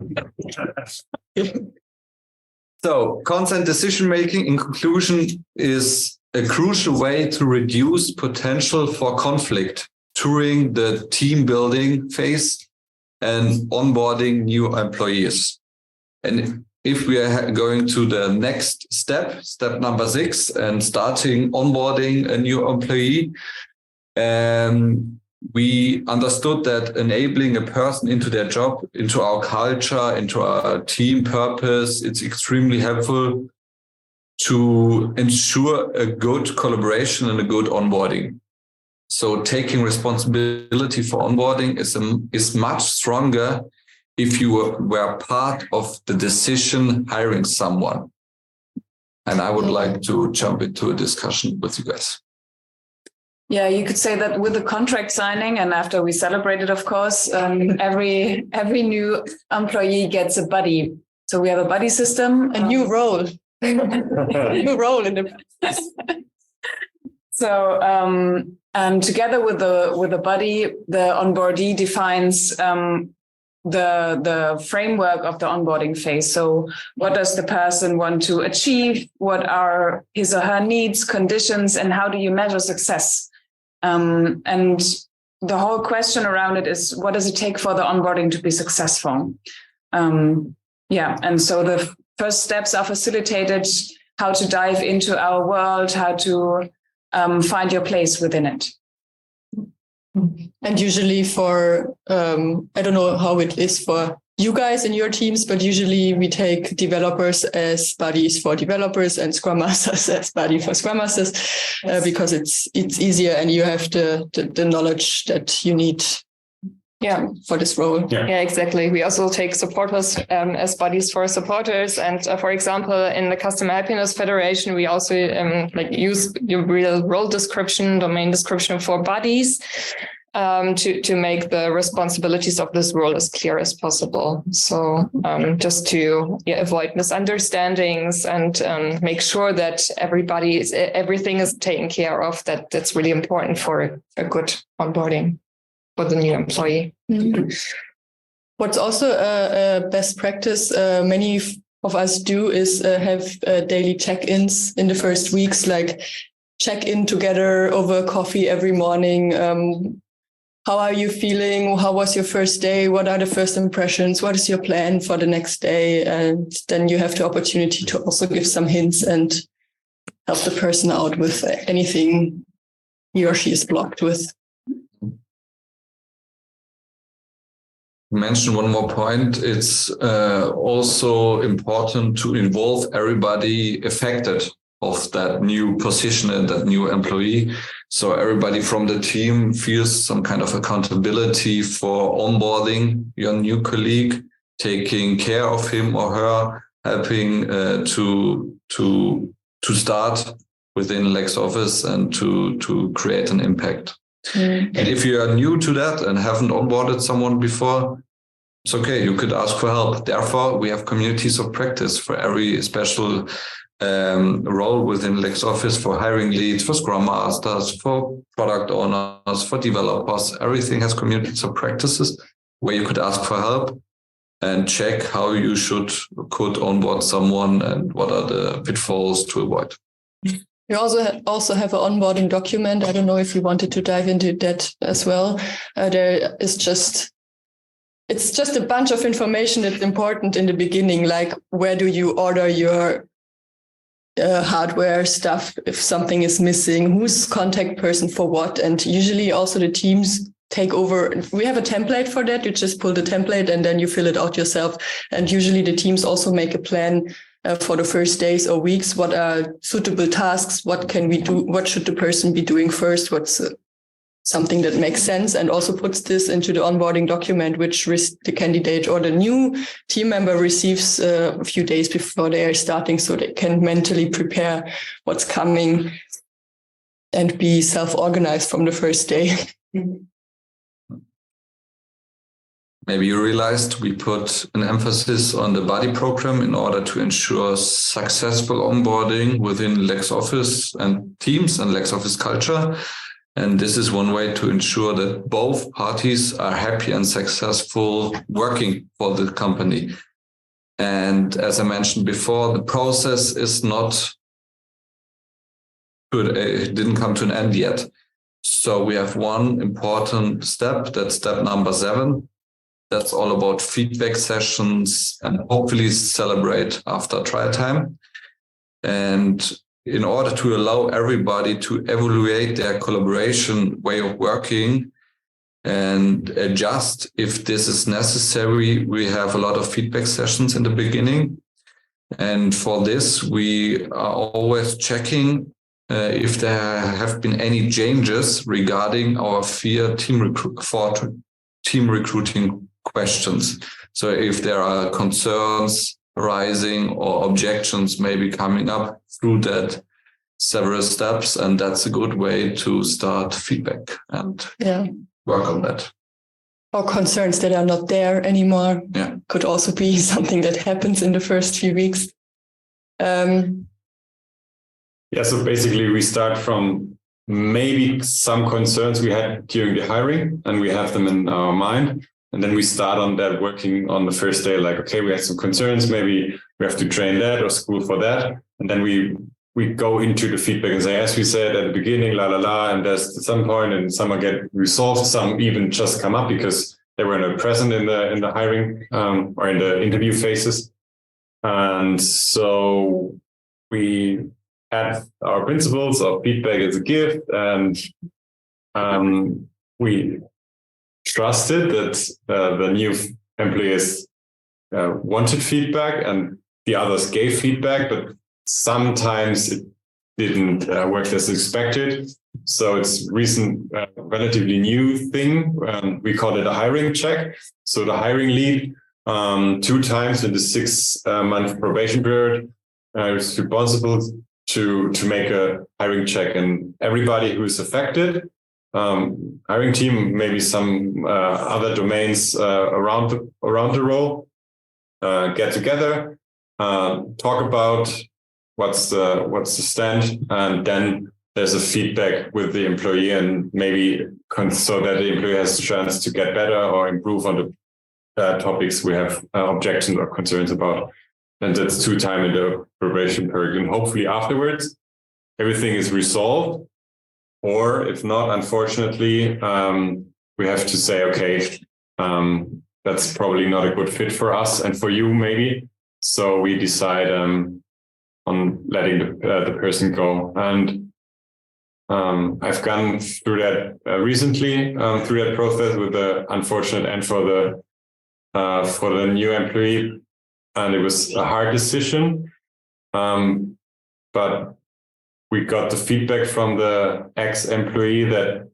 So, consent decision making, in conclusion, is a crucial way to reduce potential for conflict during the team building phase and onboarding new employees. And if we are going to the next step number 6, and starting onboarding a new employee, we understood that enabling a person into their job, into our culture, into our team purpose, it's extremely helpful to ensure a good collaboration and a good onboarding. So taking responsibility for onboarding is much stronger if you were part of the decision hiring someone. And I would like to jump into a discussion with you guys. Yeah, you could say that with the contract signing, and after we celebrated, of course, every new employee gets a buddy. So we have a buddy system, a new role, new role in the. So and together with the buddy, the onboardee defines the framework of the onboarding phase. So what does the person want to achieve? What are his or her needs, conditions, and how do you measure success? And the whole question around it is, what does it take for the onboarding to be successful? And so the first steps are facilitated, how to dive into our world, how to find your place within it. And usually for, I don't know how it is for you guys in your teams, but usually we take developers as buddies for developers and Scrum Masters as buddy for Scrum Masters, because it's easier and you have the knowledge that you need for this role. Yeah, exactly. We also take supporters as buddies for supporters. And for example, in the Customer Happiness Federation, we also use your real role description, domain description for buddies. To make the responsibilities of this role as clear as possible. So just to avoid misunderstandings and make sure that everything is taken care of, that's really important for a good onboarding for the new employee. Mm-hmm. What's also a best practice many of us do is have daily check-ins in the first weeks, like check in together over coffee every morning. How are you feeling? How was your first day? What are the first impressions? What is your plan for the next day? And then you have the opportunity to also give some hints and help the person out with anything he or she is blocked with. Mention one more point. It's also important to involve everybody affected of that new position and that new employee. So everybody from the team feels some kind of accountability for onboarding your new colleague, taking care of him or her, helping to start within Lex Office and to create an impact. Mm-hmm. And if you are new to that and haven't onboarded someone before, it's okay. You could ask for help. Therefore, we have communities of practice for every special role within Lex Office, for hiring leads, for Scrum Masters, for product owners, for developers. Everything has communities of practices where you could ask for help and check how you could onboard someone and what are the pitfalls to avoid. You also have an onboarding document. I don't know if you wanted to dive into that as well. It's just a bunch of information that's important in the beginning, like where do you order your hardware stuff if something is missing, who's contact person for what, and usually also the teams take over. We have a template for that. You just pull the template and then you fill it out yourself. And usually the teams also make a plan for the first days or weeks. What are suitable tasks? What can we do? What should the person be doing first? What's something that makes sense, and also puts this into the onboarding document, which the candidate or the new team member receives a few days before they are starting, so they can mentally prepare what's coming and be self-organized from the first day. Maybe you realized we put an emphasis on the buddy program in order to ensure successful onboarding within Lex Office and teams and Lex Office culture. And this is one way to ensure that both parties are happy and successful working for the company. And as I mentioned before, the process is not good. It didn't come to an end yet. So we have one important step. That's step number 7. That's all about feedback sessions and hopefully celebrate after trial time. And in order to allow everybody to evaluate their collaboration way of working and adjust if this is necessary, we have a lot of feedback sessions in the beginning. And for this, we are always checking if there have been any changes regarding our team recruiting questions. So if there are concerns arising or objections maybe coming up through that several steps, and that's a good way to start feedback and work on that. Or concerns that are not there anymore. Yeah. Could also be something that happens in the first few weeks. So basically we start from maybe some concerns we had during the hiring, and we have them in our mind. And then we start on that, working on the first day, like, okay, we have some concerns, maybe we have to train that or school for that. And then we go into the feedback and say, as we said at the beginning, and there's at some point, and some get resolved, some even just come up because they were not present in the hiring or in the interview phases. And so we had our principles of feedback as a gift, and we trusted that the new employees wanted feedback and the others gave feedback, but sometimes it didn't work as expected. So it's recent, relatively new thing. We call it a hiring check. So the hiring lead, 2 times in the 6-month probation period, is responsible to make a hiring check, and everybody who is affected, hiring team, maybe some other domains around the role, get together, talk about what's the stand, and then there's a feedback with the employee, and maybe so that the employee has a chance to get better or improve on the topics we have objections or concerns about. And that's 2 times in the probation period, and hopefully afterwards everything is resolved. Or if not, unfortunately, we have to say, okay, that's probably not a good fit for us and for you, maybe. So we decide on letting the person go. And I've gone through that recently, through that process with the unfortunate end for the new employee, and it was a hard decision, but we got the feedback from the ex-employee that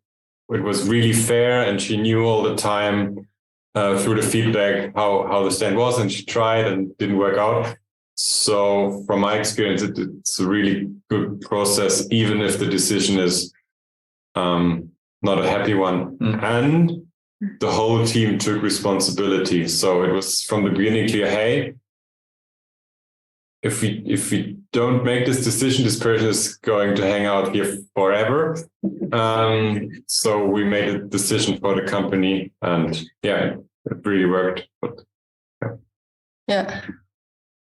it was really fair, and she knew all the time through the feedback how the stand was, and she tried and didn't work out. So from my experience, it's a really good process, even if the decision is not a happy one. And the whole team took responsibility. So it was from the beginning clear, hey, if we don't make this decision, this person is going to hang out here forever. So we made a decision for the company, and it really worked. But, yeah,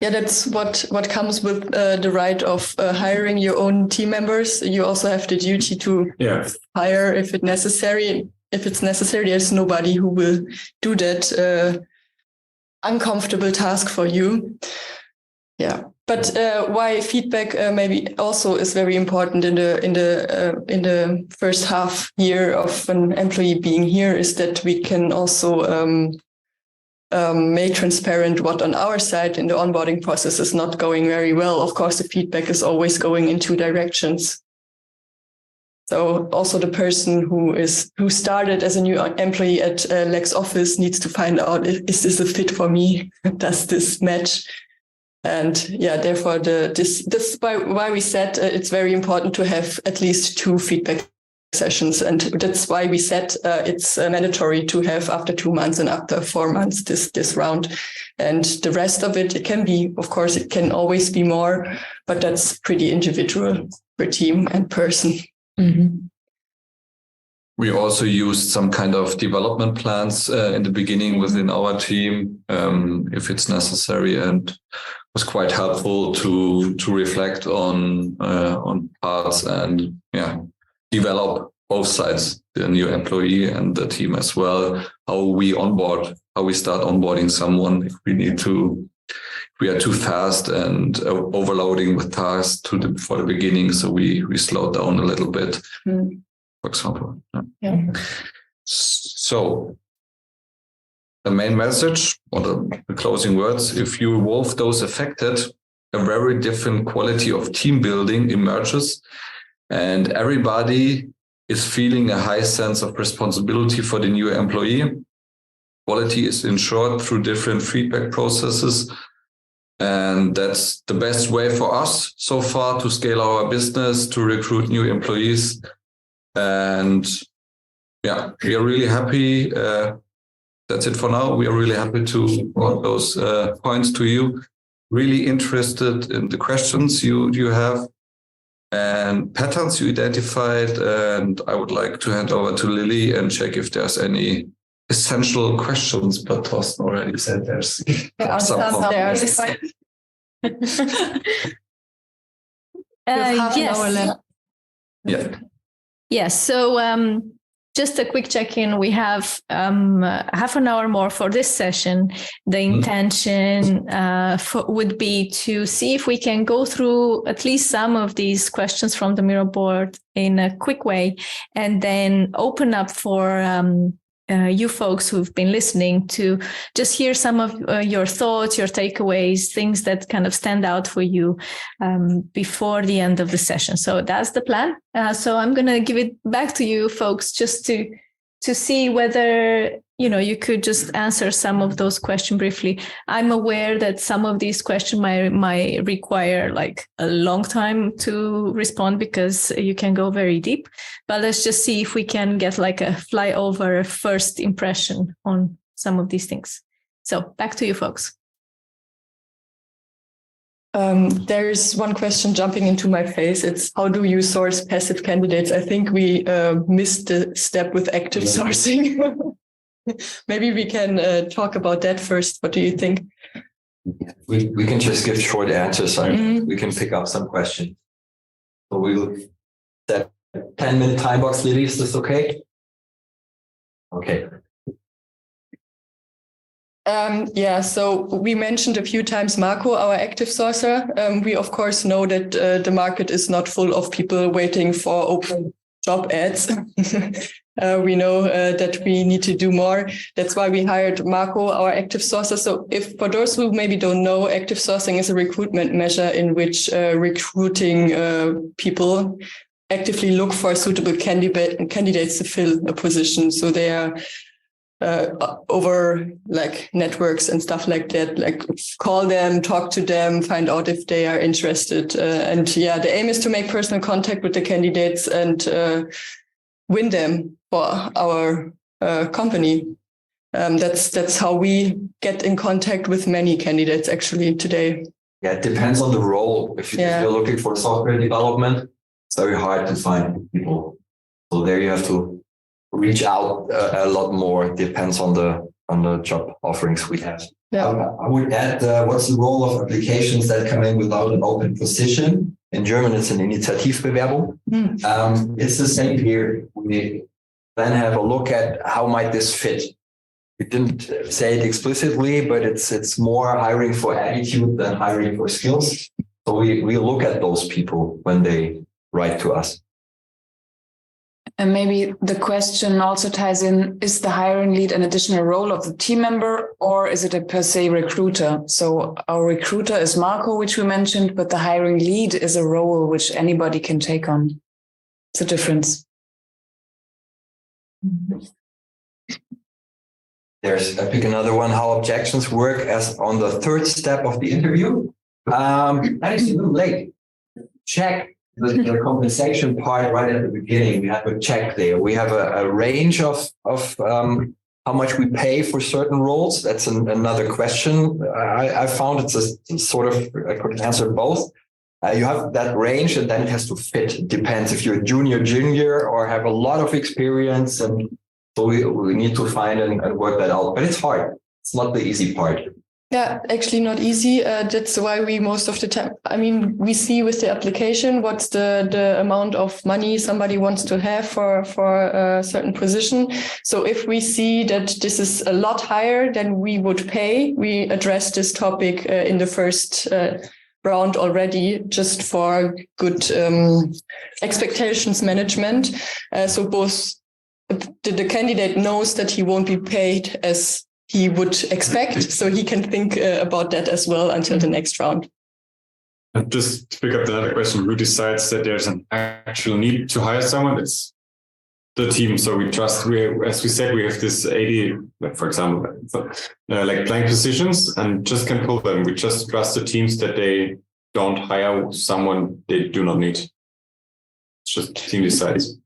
that's what comes with the right of hiring your own team members. You also have the duty to hire if it's necessary. If it's necessary, there's nobody who will do that uncomfortable task for you. Yeah, but why feedback maybe also is very important in the first half year of an employee being here is that we can also make transparent what on our side in the onboarding process is not going very well. Of course, the feedback is always going in 2 directions. So also the person who started as a new employee at Lex Office needs to find out, is this a fit for me? Does this match? And yeah, therefore this is why we said it's very important to have at least 2 feedback sessions. And that's why we said it's mandatory to have after 2 months and after 4 months this round. And the rest of it can be, of course, it can always be more, but that's pretty individual per team and person. Mm-hmm. We also used some kind of development plans in the beginning within our team, if it's necessary, and was quite helpful to reflect on parts and develop both sides, the new employee and the team as well. How we start onboarding someone if we are too fast and overloading with tasks for the beginning, so we slow down a little bit. For example. Yeah. So the main message or the closing words, if you involve those affected, a very different quality of team building emerges, and everybody is feeling a high sense of responsibility for the new employee. Quality is ensured through different feedback processes. And that's the best way for us so far to scale our business, to recruit new employees. And yeah, we are really happy. That's it for now. We are really happy to bring those points to you. Really interested in the questions you have and patterns you identified. And I would like to hand over to Lily and check if there's any essential questions, but Thorsten already said there's some. Yes. Yeah. Yes. So just a quick check-in. We have half an hour more for this session. The intention would be to see if we can go through at least some of these questions from the Miro board in a quick way, and then open up for you folks who've been listening to just hear some of your thoughts, your takeaways, things that kind of stand out for you before the end of the session. So that's the plan. So I'm going to give it back to you folks just to see whether, you could just answer some of those questions briefly. I'm aware that some of these questions might require like a long time to respond because you can go very deep, but let's just see if we can get like a flyover first impression on some of these things. So back to you folks. There's one question jumping into my face. It's how do you source passive candidates? I think we missed the step with active sourcing. Maybe we can talk about that first. What do you think? We can just give short answers. We can pick up some questions. So we'll set 10-minute time box, Lily. Is this okay? Okay. So we mentioned a few times Marco, our active sourcer. We, of course, know that the market is not full of people waiting for open job ads. We know that we need to do more. That's why we hired Marco, our active sourcer. So if for those who maybe don't know, active sourcing is a recruitment measure in which recruiting people actively look for suitable candidates to fill a position. So they are over like networks and stuff like that, like call them, talk to them, find out if they are interested. And the aim is to make personal contact with the candidates and win them for our company. That's how we get in contact with many candidates actually today. Yeah, it depends on the role. If you're looking for software development, it's very hard to find people. So there you have to reach out a lot more. It depends on the job offerings we have. Yeah. I would add, what's the role of applications that come in without an open position? In German, it's an Initiativbewerbung. It's the same here. We then have a look at how might this fit. We didn't say it explicitly, but it's more hiring for attitude than hiring for skills. So we look at those people when they write to us. And maybe the question also ties in, is the hiring lead an additional role of the team member, or is it a per se recruiter? So our recruiter is Marco, which we mentioned, but the hiring lead is a role which anybody can take on. the difference. I pick another one, how objections work as on the third step of the interview. That is a little late. Check the compensation part right at the beginning. We have a check there. We have a range of how much we pay for certain roles. That's another question. I found it's a sort of, I could answer both. You have that range and then it has to fit. It depends if you're junior or have a lot of experience. And so we need to find and work that out. But it's hard. It's not the easy part. Yeah, actually not easy. That's why we most of the time, we see with the application what's the amount of money somebody wants to have for a certain position. So if we see that this is a lot higher than we would pay, we address this topic in the first round already, just for good expectations management. So both the candidate knows that he won't be paid as he would expect, so he can think about that as well until the next round. And just to pick up the other question, who decides that there's an actual need to hire someone? It's the team. So we trust, as we said, we have this 80, for example, like blank positions and just can pull them. We just trust the teams that they don't hire someone they do not need. It's just the team decides.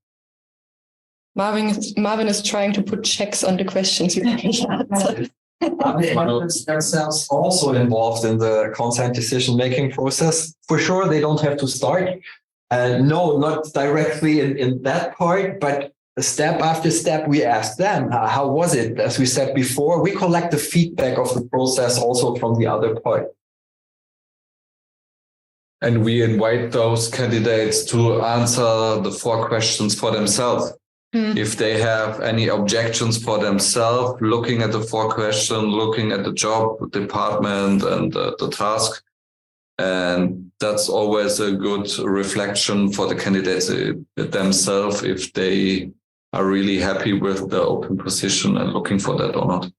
Marvin is trying to put checks on the questions you can answer. Themselves also involved in the consent decision-making process. For sure, they don't have to start. No, not directly in that part, but step after step, we ask them, how was it? As we said before, we collect the feedback of the process also from the other part. And we invite those candidates to answer the 4 questions for themselves. If they have any objections for themselves, looking at the 4 questions, looking at the job department and the task. And that's always a good reflection for the candidates themselves, if they are really happy with the open position and looking for that or not.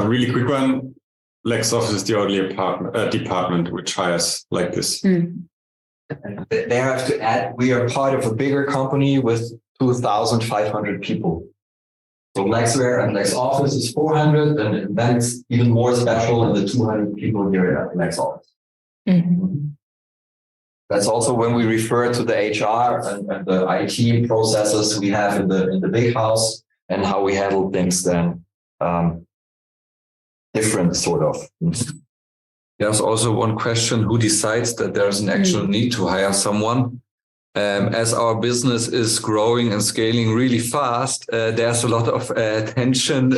Really quick one. Lex Office is the only department which hires like this. They have to add, we are part of a bigger company with 2,500 people. So Lexware and Lex Office is 400, and then it's even more special in the 200 people here at Lex Office. Mm-hmm. That's also when we refer to the HR and the IT processes we have in the big house and how we handle things then. Different sort of. There's also one question, who decides that there's an actual need to hire someone? As our business is growing and scaling really fast, there's a lot of tension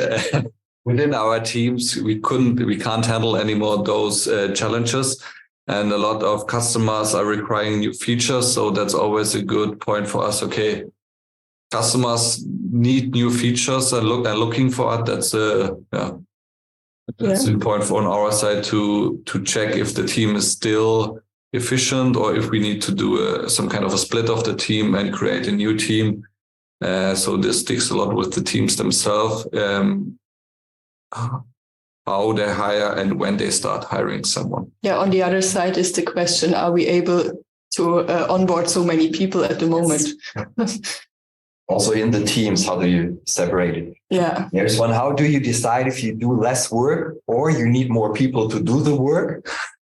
within our teams. We can't handle anymore those challenges. And a lot of customers are requiring new features. So that's always a good point for us. Okay, customers need new features and looking for it. That's That's important on our side to check if the team is still efficient or if we need to do some kind of a split of the team and create a new team. So this sticks a lot with the teams themselves, how they hire and when they start hiring someone. Yeah, on the other side is the question, are we able to onboard so many people at the moment? Also in the teams, how do you separate it? Yeah. There's one, how do you decide if you do less work or you need more people to do the work?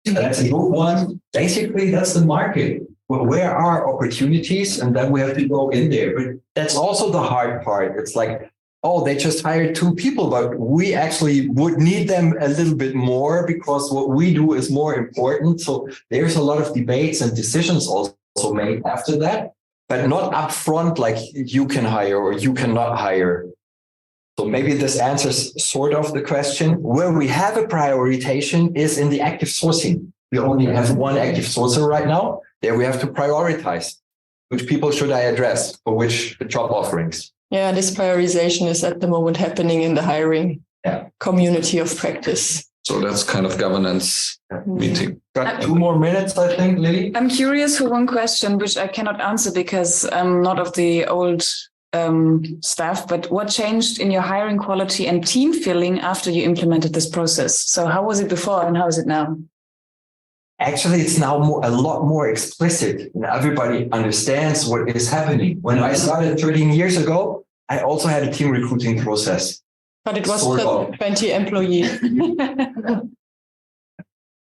That's a good one. Basically, that's the market. Well, where are opportunities? And then we have to go in there. But that's also the hard part. It's like, oh, they just hired 2 people, but we actually would need them a little bit more because what we do is more important. So there's a lot of debates and decisions also made after that, but not upfront like you can hire or you cannot hire. So maybe this answers sort of the question. Where we have a prioritization is in the active sourcing. We only have one active sourcer right now. There we have to prioritize. Which people should I address for which job offerings? Yeah, this prioritization is at the moment happening in the hiring community of practice. So that's kind of governance meeting. Got 2 more minutes, I think, Lily. I'm curious for one question, which I cannot answer because I'm not of the old staff, but what changed in your hiring quality and team feeling after you implemented this process? So how was it before and how is it now? actually it's now a lot more explicit and everybody understands what is happening. When I started 13 years ago, I also had a team recruiting process. But it was Sort of. 20 employees.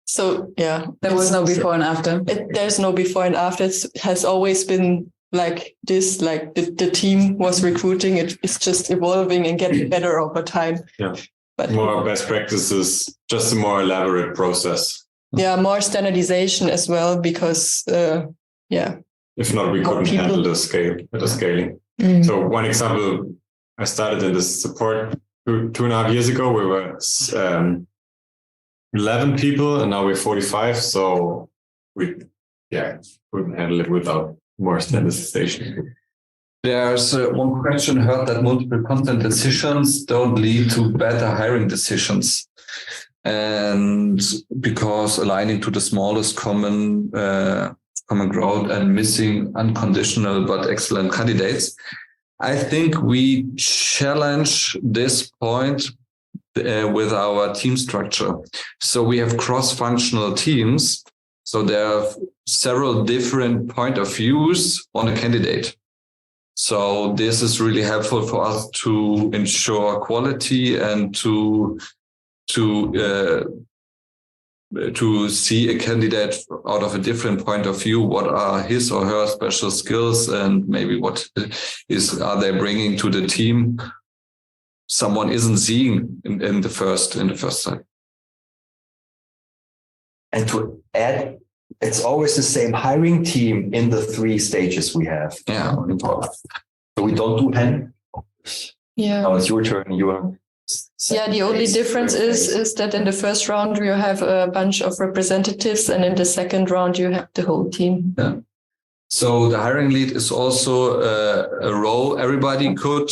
So, yeah. There was no before and after. There's no before and after. It has always been like this, like the team was recruiting. It's just evolving and getting better over time. Yeah. But More best practices, just a more elaborate process. yeah, more standardization as well, because, yeah. If not, we couldn't handle the scaling. Mm. So one example, I started in this support 2.5 years ago. We were 11 people and now we're 45. So we couldn't handle it without more standardization. There's one question heard that multiple content decisions don't lead to better hiring decisions. And because aligning to the smallest common ground and missing unconditional but excellent candidates, I think we challenge this point with our team structure. So we have cross-functional teams. So there are several different point of views on a candidate. So this is really helpful for us to ensure quality and to see a candidate out of a different point of view. What are his or her special skills, and maybe what are they bringing to the team? Someone isn't seeing in the first time. And to add, it's always the same hiring team in the 3 stages we have. Yeah. So we don't do hand. Yeah. Now it's your turn. Yeah, the only difference is that in the first round you have a bunch of representatives, and in the second round you have the whole team. Yeah. So the hiring lead is also a role everybody could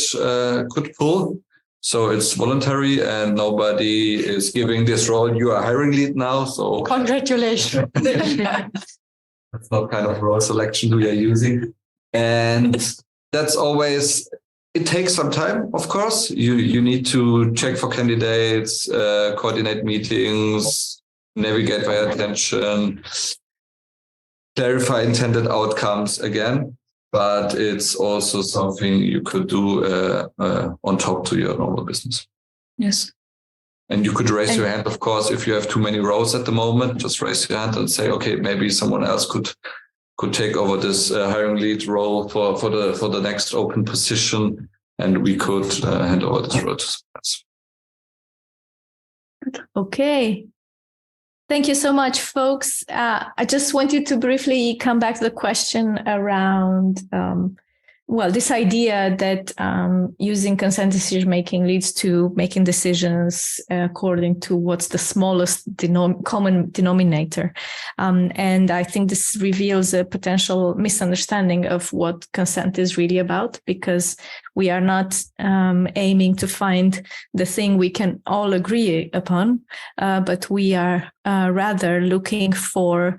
pull. So it's voluntary and nobody is giving this role. You are hiring lead now. So congratulations. That's not kind of role selection we are using. And that's always, it takes some time, of course. You need to check for candidates, coordinate meetings, navigate via attention, clarify intended outcomes again. But it's also something you could do on top to your normal business. Yes. And you could raise your hand, of course, if you have too many roles at the moment. Just raise your hand and say, okay, maybe someone else could take over this hiring lead role for the next open position, and we could hand over this role to someone else. Okay. Thank you so much, folks. I just want you to briefly come back to the question around, this idea that using consent decision-making leads to making decisions according to what's the smallest common denominator. And I think this reveals a potential misunderstanding of what consent is really about, because we are not aiming to find the thing we can all agree upon, but we are rather looking for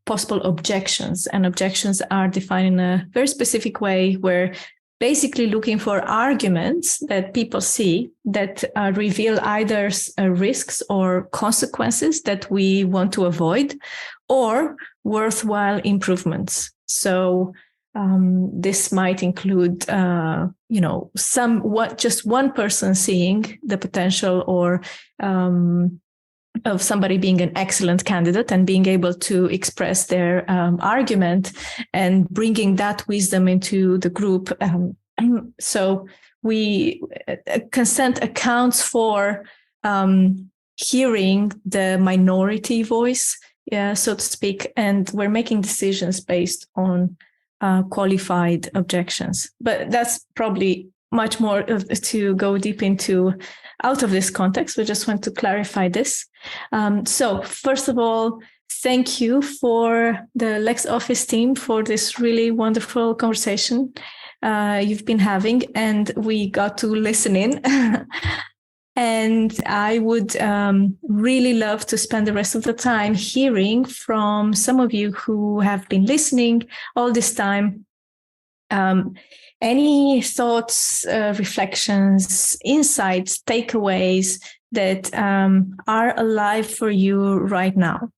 possible objections. And objections are defined in a very specific way, where basically looking for arguments that people see that reveal either risks or consequences that we want to avoid, or worthwhile improvements. So this might include, just one person seeing the potential or of somebody being an excellent candidate and being able to express their argument and bringing that wisdom into the group. So consent accounts for hearing the minority voice, so to speak, and we're making decisions based on qualified objections. But that's probably much more to go deep into out of this context. We just want to clarify this. So first of all, thank you for the Lex Office team for this really wonderful conversation you've been having, and we got to listen in. And I would really love to spend the rest of the time hearing from some of you who have been listening all this time. Any thoughts, reflections, insights, takeaways that are alive for you right now?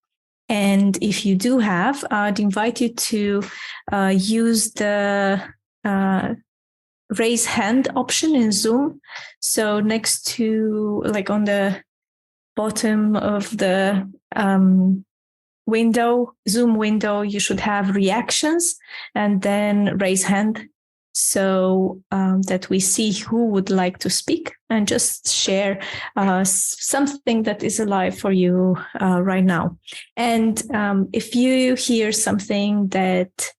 And if you do have, I'd invite you to use the raise hand option in Zoom. So next to, like on the bottom of the Zoom window, you should have reactions and then raise hand, so that we see who would like to speak and just share something that is alive for you right now. And if you hear something that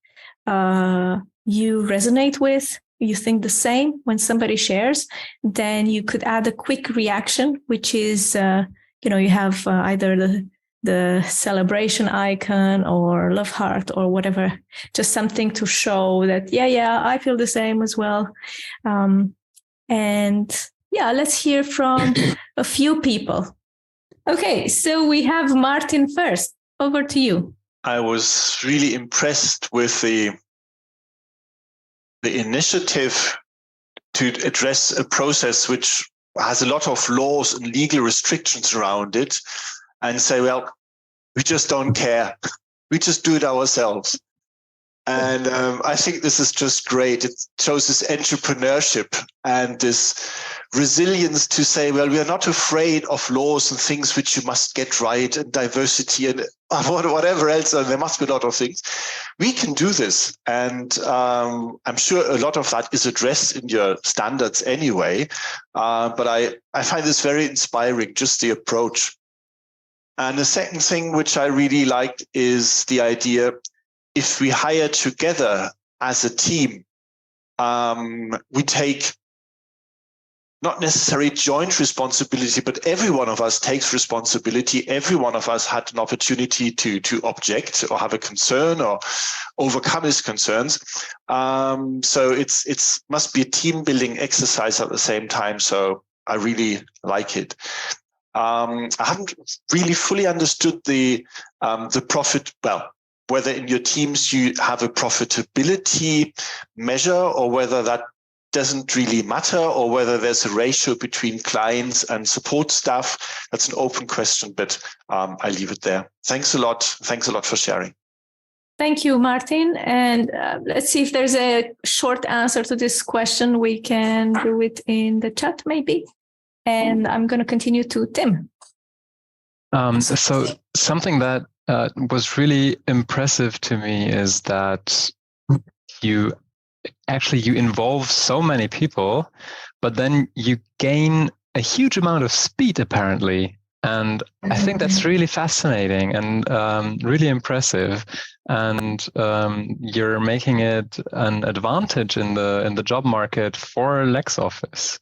you resonate with, you think the same when somebody shares, then you could add a quick reaction, which is, you have either the celebration icon or love heart or whatever, just something to show that, yeah, I feel the same as well. And yeah, let's hear from a few people. Okay, so we have Martin first. Over to you. I was really impressed with the initiative to address a process which has a lot of laws and legal restrictions around it, and say, well, we just don't care. We just do it ourselves. And I think this is just great. It shows this entrepreneurship and this resilience to say, well, we are not afraid of laws and things which you must get right, and diversity and whatever else. And there must be a lot of things. We can do this. And I'm sure a lot of that is addressed in your standards anyway. But I find this very inspiring, just the approach. And the second thing which I really liked is the idea, if we hire together as a team, we take not necessarily joint responsibility, but every one of us takes responsibility. Every one of us had an opportunity to object or have a concern or overcome his concerns. So it's must be a team building exercise at the same time. So I really like it. I haven't really fully understood the profit. Well, whether in your teams you have a profitability measure, or whether that doesn't really matter, or whether there's a ratio between clients and support staff. That's an open question, but I leave it there. Thanks a lot. Thanks a lot for sharing. Thank you, Martin. And let's see if there's a short answer to this question. We can do it in the chat, maybe. And I'm going to continue to Tim. So something that was really impressive to me is that you involve so many people, but then you gain a huge amount of speed, apparently. And I think that's really fascinating and really impressive. And you're making it an advantage in the job market for Lex Office.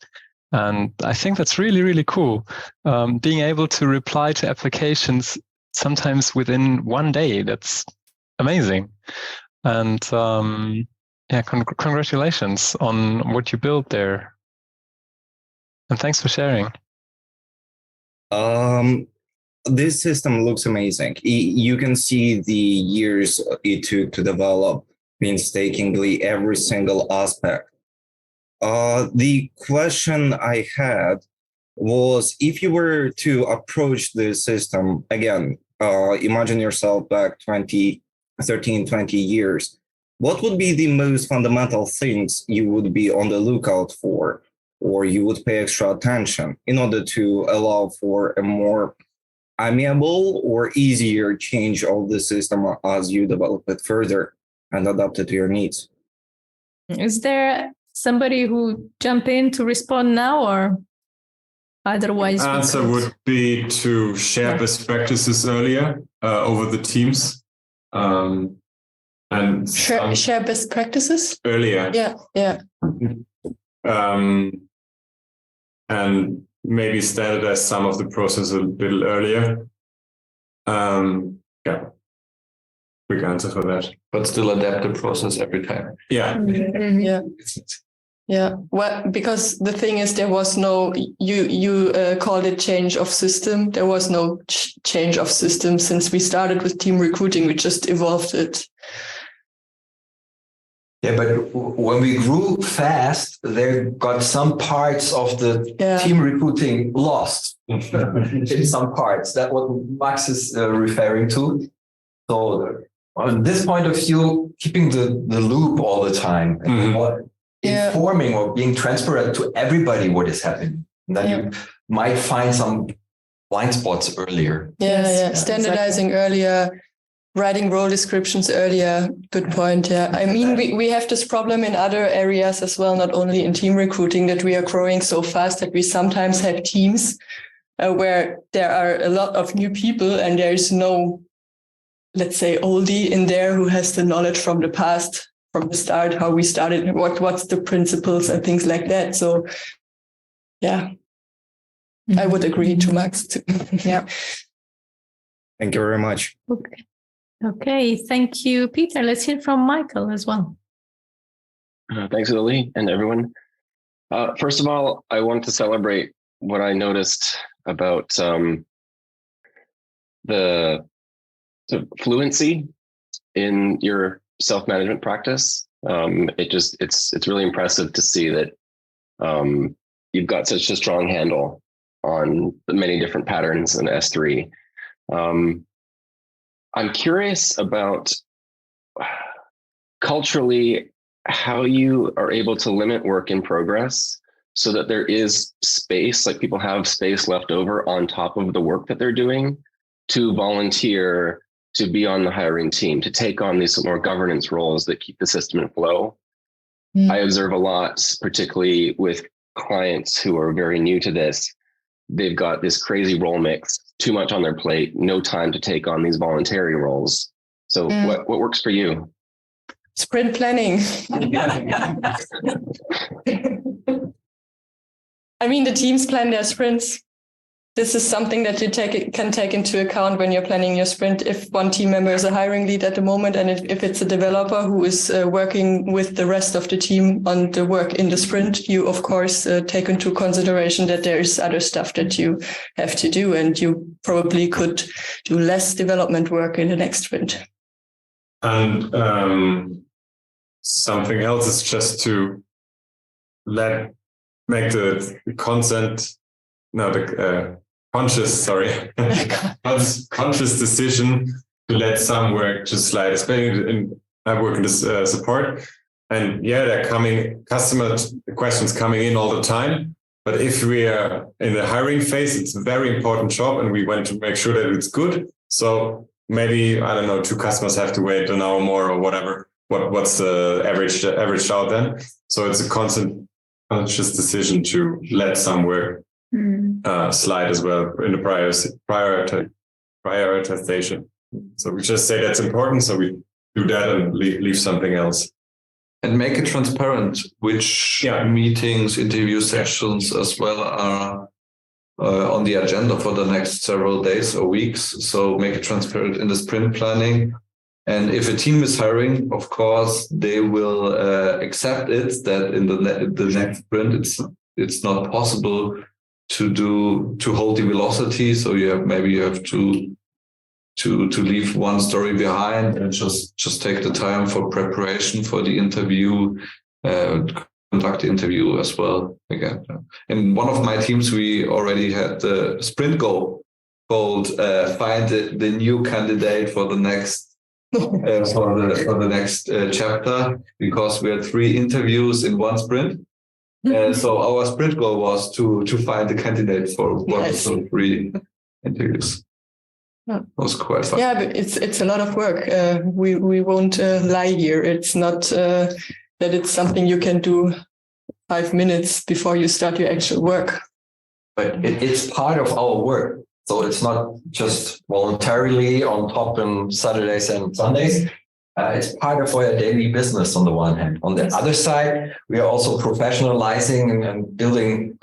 And I think that's really, really cool. Being able to reply to applications sometimes within one day, that's amazing. And congratulations on what you built there. And thanks for sharing. This system looks amazing. You can see the years it took to develop painstakingly every single aspect. The question I had was, if you were to approach the system again, imagine yourself back 20 years, what would be the most fundamental things you would be on the lookout for, or you would pay extra attention in order to allow for a more amiable or easier change of the system as you develop it further and adapt it to your needs? Is there somebody who jump in to respond now, or otherwise? The answer would be to share best practices earlier over the teams. And share best practices earlier. Yeah. And maybe standardize some of the process a little earlier. Quick answer for that. But still adapt the process every time. Yeah. Mm-hmm. Yeah. Well, because the thing is, there was no, you called it change of system. There was no change of system since we started with team recruiting. We just evolved it. Yeah, but when we grew fast, there got some parts of the team recruiting lost in some parts. That's what Max is referring to. So on this point of view, keeping the loop all the time, and informing or being transparent to everybody what is happening. And then you might find some blind spots earlier. Standardizing earlier, writing role descriptions earlier. Good point. Yeah. I mean, we have this problem in other areas as well, not only in team recruiting, that we are growing so fast that we sometimes have teams where there are a lot of new people and there is no, let's say, oldie in there who has the knowledge from the past, from the start, how we started, what's the principles and things like that. So, yeah, I would agree to Max too. Yeah. Thank you very much. Okay, thank you, Peter. Let's hear from Michael as well. Thanks, Lily, and everyone. First of all, I want to celebrate what I noticed about the fluency in your self-management practice. It's really impressive to see that you've got such a strong handle on the many different patterns in S3. I'm curious about culturally how you are able to limit work in progress so that there is space, like people have space left over on top of the work that they're doing to volunteer, to be on the hiring team, to take on these more governance roles that keep the system in flow. I observe a lot, particularly with clients who are very new to this. They've got this crazy role mix, too much on their plate, no time to take on these voluntary roles. So what works for you? Sprint planning. I mean, the teams plan their sprints. This is something that you can take into account when you're planning your sprint. If one team member is a hiring lead at the moment, and if it's a developer who is working with the rest of the team on the work in the sprint, you, of course, take into consideration that there is other stuff that you have to do, and you probably could do less development work in the next sprint. And something else is just to make the conscious decision to let some work just slide. Especially I work in this support, and there are customer questions coming in all the time. But if we are in the hiring phase, it's a very important job, and we want to make sure that it's good. So maybe, I don't know, 2 customers have to wait an hour more or whatever. What's the average out then? So it's a conscious decision to let some work slide as well in the prioritization. So we just say that's important, so we do that and leave something else. And make it transparent which meetings, interview sessions as well are on the agenda for the next several days or weeks. So make it transparent in the sprint planning. And if a team is hiring, of course, they will accept it that in the next sprint, it's not possible to hold the velocity. So you have to leave one story behind and just take the time for preparation for the interview, conduct the interview as well again. In one of my teams, we already had the sprint goal called find the new candidate for the next for the next chapter, because we had 3 interviews in one sprint. So our sprint goal was to find the candidate for one of the 3 interviews. It was quite fun. Yeah, but it's a lot of work. We won't lie here. It's not that it's something you can do 5 minutes before you start your actual work. But it's part of our work. So it's not just voluntarily on top on Saturdays and Sundays. It's part of our daily business on the one hand. On the other side, we are also professionalizing and building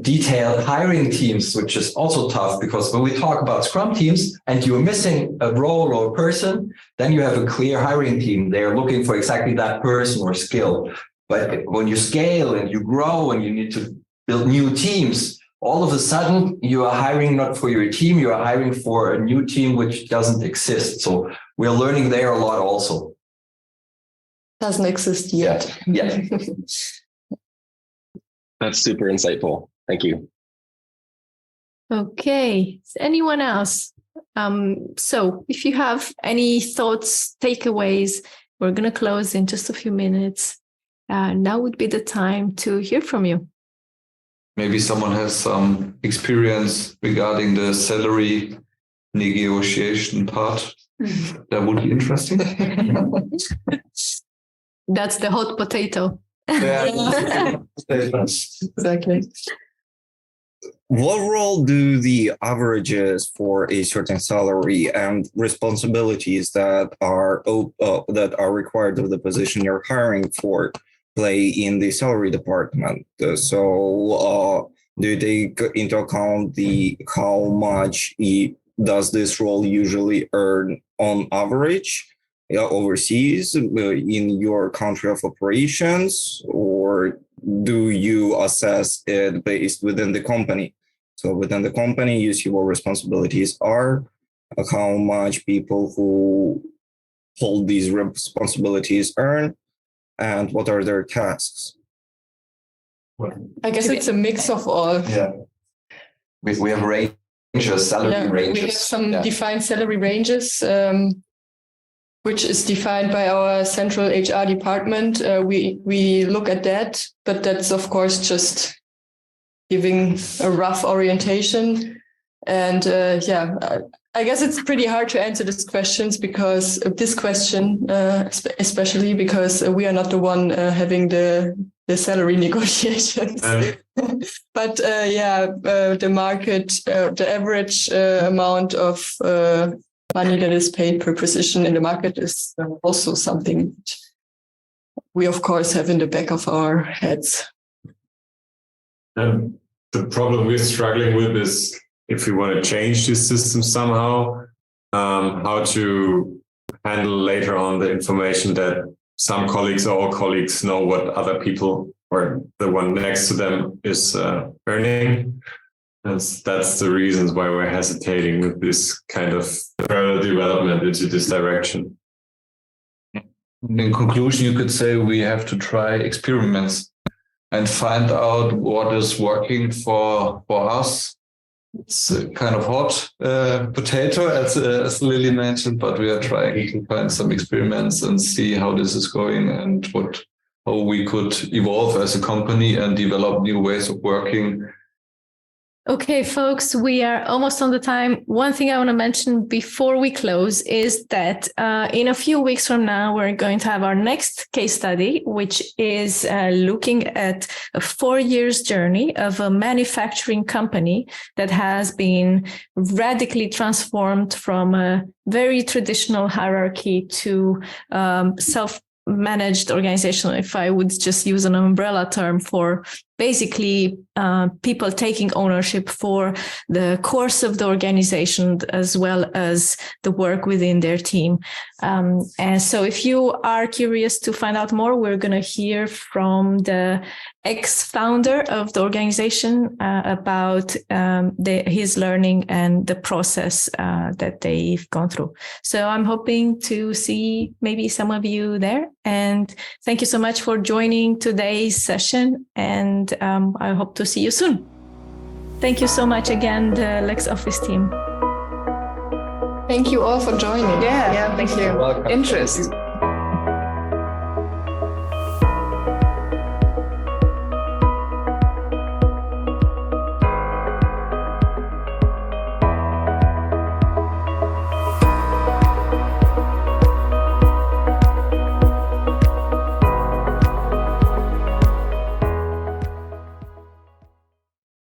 detailed hiring teams, which is also tough, because when we talk about Scrum teams and you're missing a role or a person, then you have a clear hiring team. They're looking for exactly that person or skill. But when you scale and you grow and you need to build new teams, all of a sudden you are hiring not for your team, you are hiring for a new team which doesn't exist. So we're learning there a lot also. Doesn't exist yet. Yeah. That's super insightful. Thank you. Okay. Is anyone else? So if you have any thoughts, takeaways, we're going to close in just a few minutes. Now would be the time to hear from you. Maybe someone has some experience regarding the salary negotiation part. That would be interesting. That's the hot potato. Exactly. What role do the averages for a certain salary and responsibilities that are required of the position you're hiring for play in the salary department? So do you take into account how much does this role usually earn on average overseas in your country of operations, or do you assess it based within the company? So within the company, you see what responsibilities are, how much people who hold these responsibilities earn, and what are their tasks. I guess it's a mix of all. Yeah. We have ranges, salary ranges. We have some defined salary ranges, which is defined by our central HR department. We look at that, but that's of course just giving a rough orientation. And I guess it's pretty hard to answer these questions especially because we are not the one having the salary negotiations. But the market, the average amount of money that is paid per position in the market is also something we, of course, have in the back of our heads. And the problem we're struggling with is if we want to change this system somehow, how to handle later on the information that some colleagues or all colleagues know what other people or the one next to them is earning. That's the reasons why we're hesitating with this kind of further development into this direction. In conclusion, you could say we have to try experiments and find out what is working for us. It's a kind of hot potato, as Lily mentioned, but we are trying to find some experiments and see how this is going and how we could evolve as a company and develop new ways of working. Okay, folks, we are almost on the time. One thing I want to mention before we close is that in a few weeks from now, we're going to have our next case study, which is looking at a 4 years journey of a manufacturing company that has been radically transformed from a very traditional hierarchy to self-managed organization, if I would just use an umbrella term for basically people taking ownership for the course of the organization as well as the work within their team. And so if you are curious to find out more, we're going to hear from the ex-founder of the organization about his learning and the process that they've gone through. So I'm hoping to see maybe some of you there. And thank you so much for joining today's session. And I hope to see you soon. Thank you so much again, the Lex Office team. Thank you all for joining. Yeah, thank you. Welcome. Interest.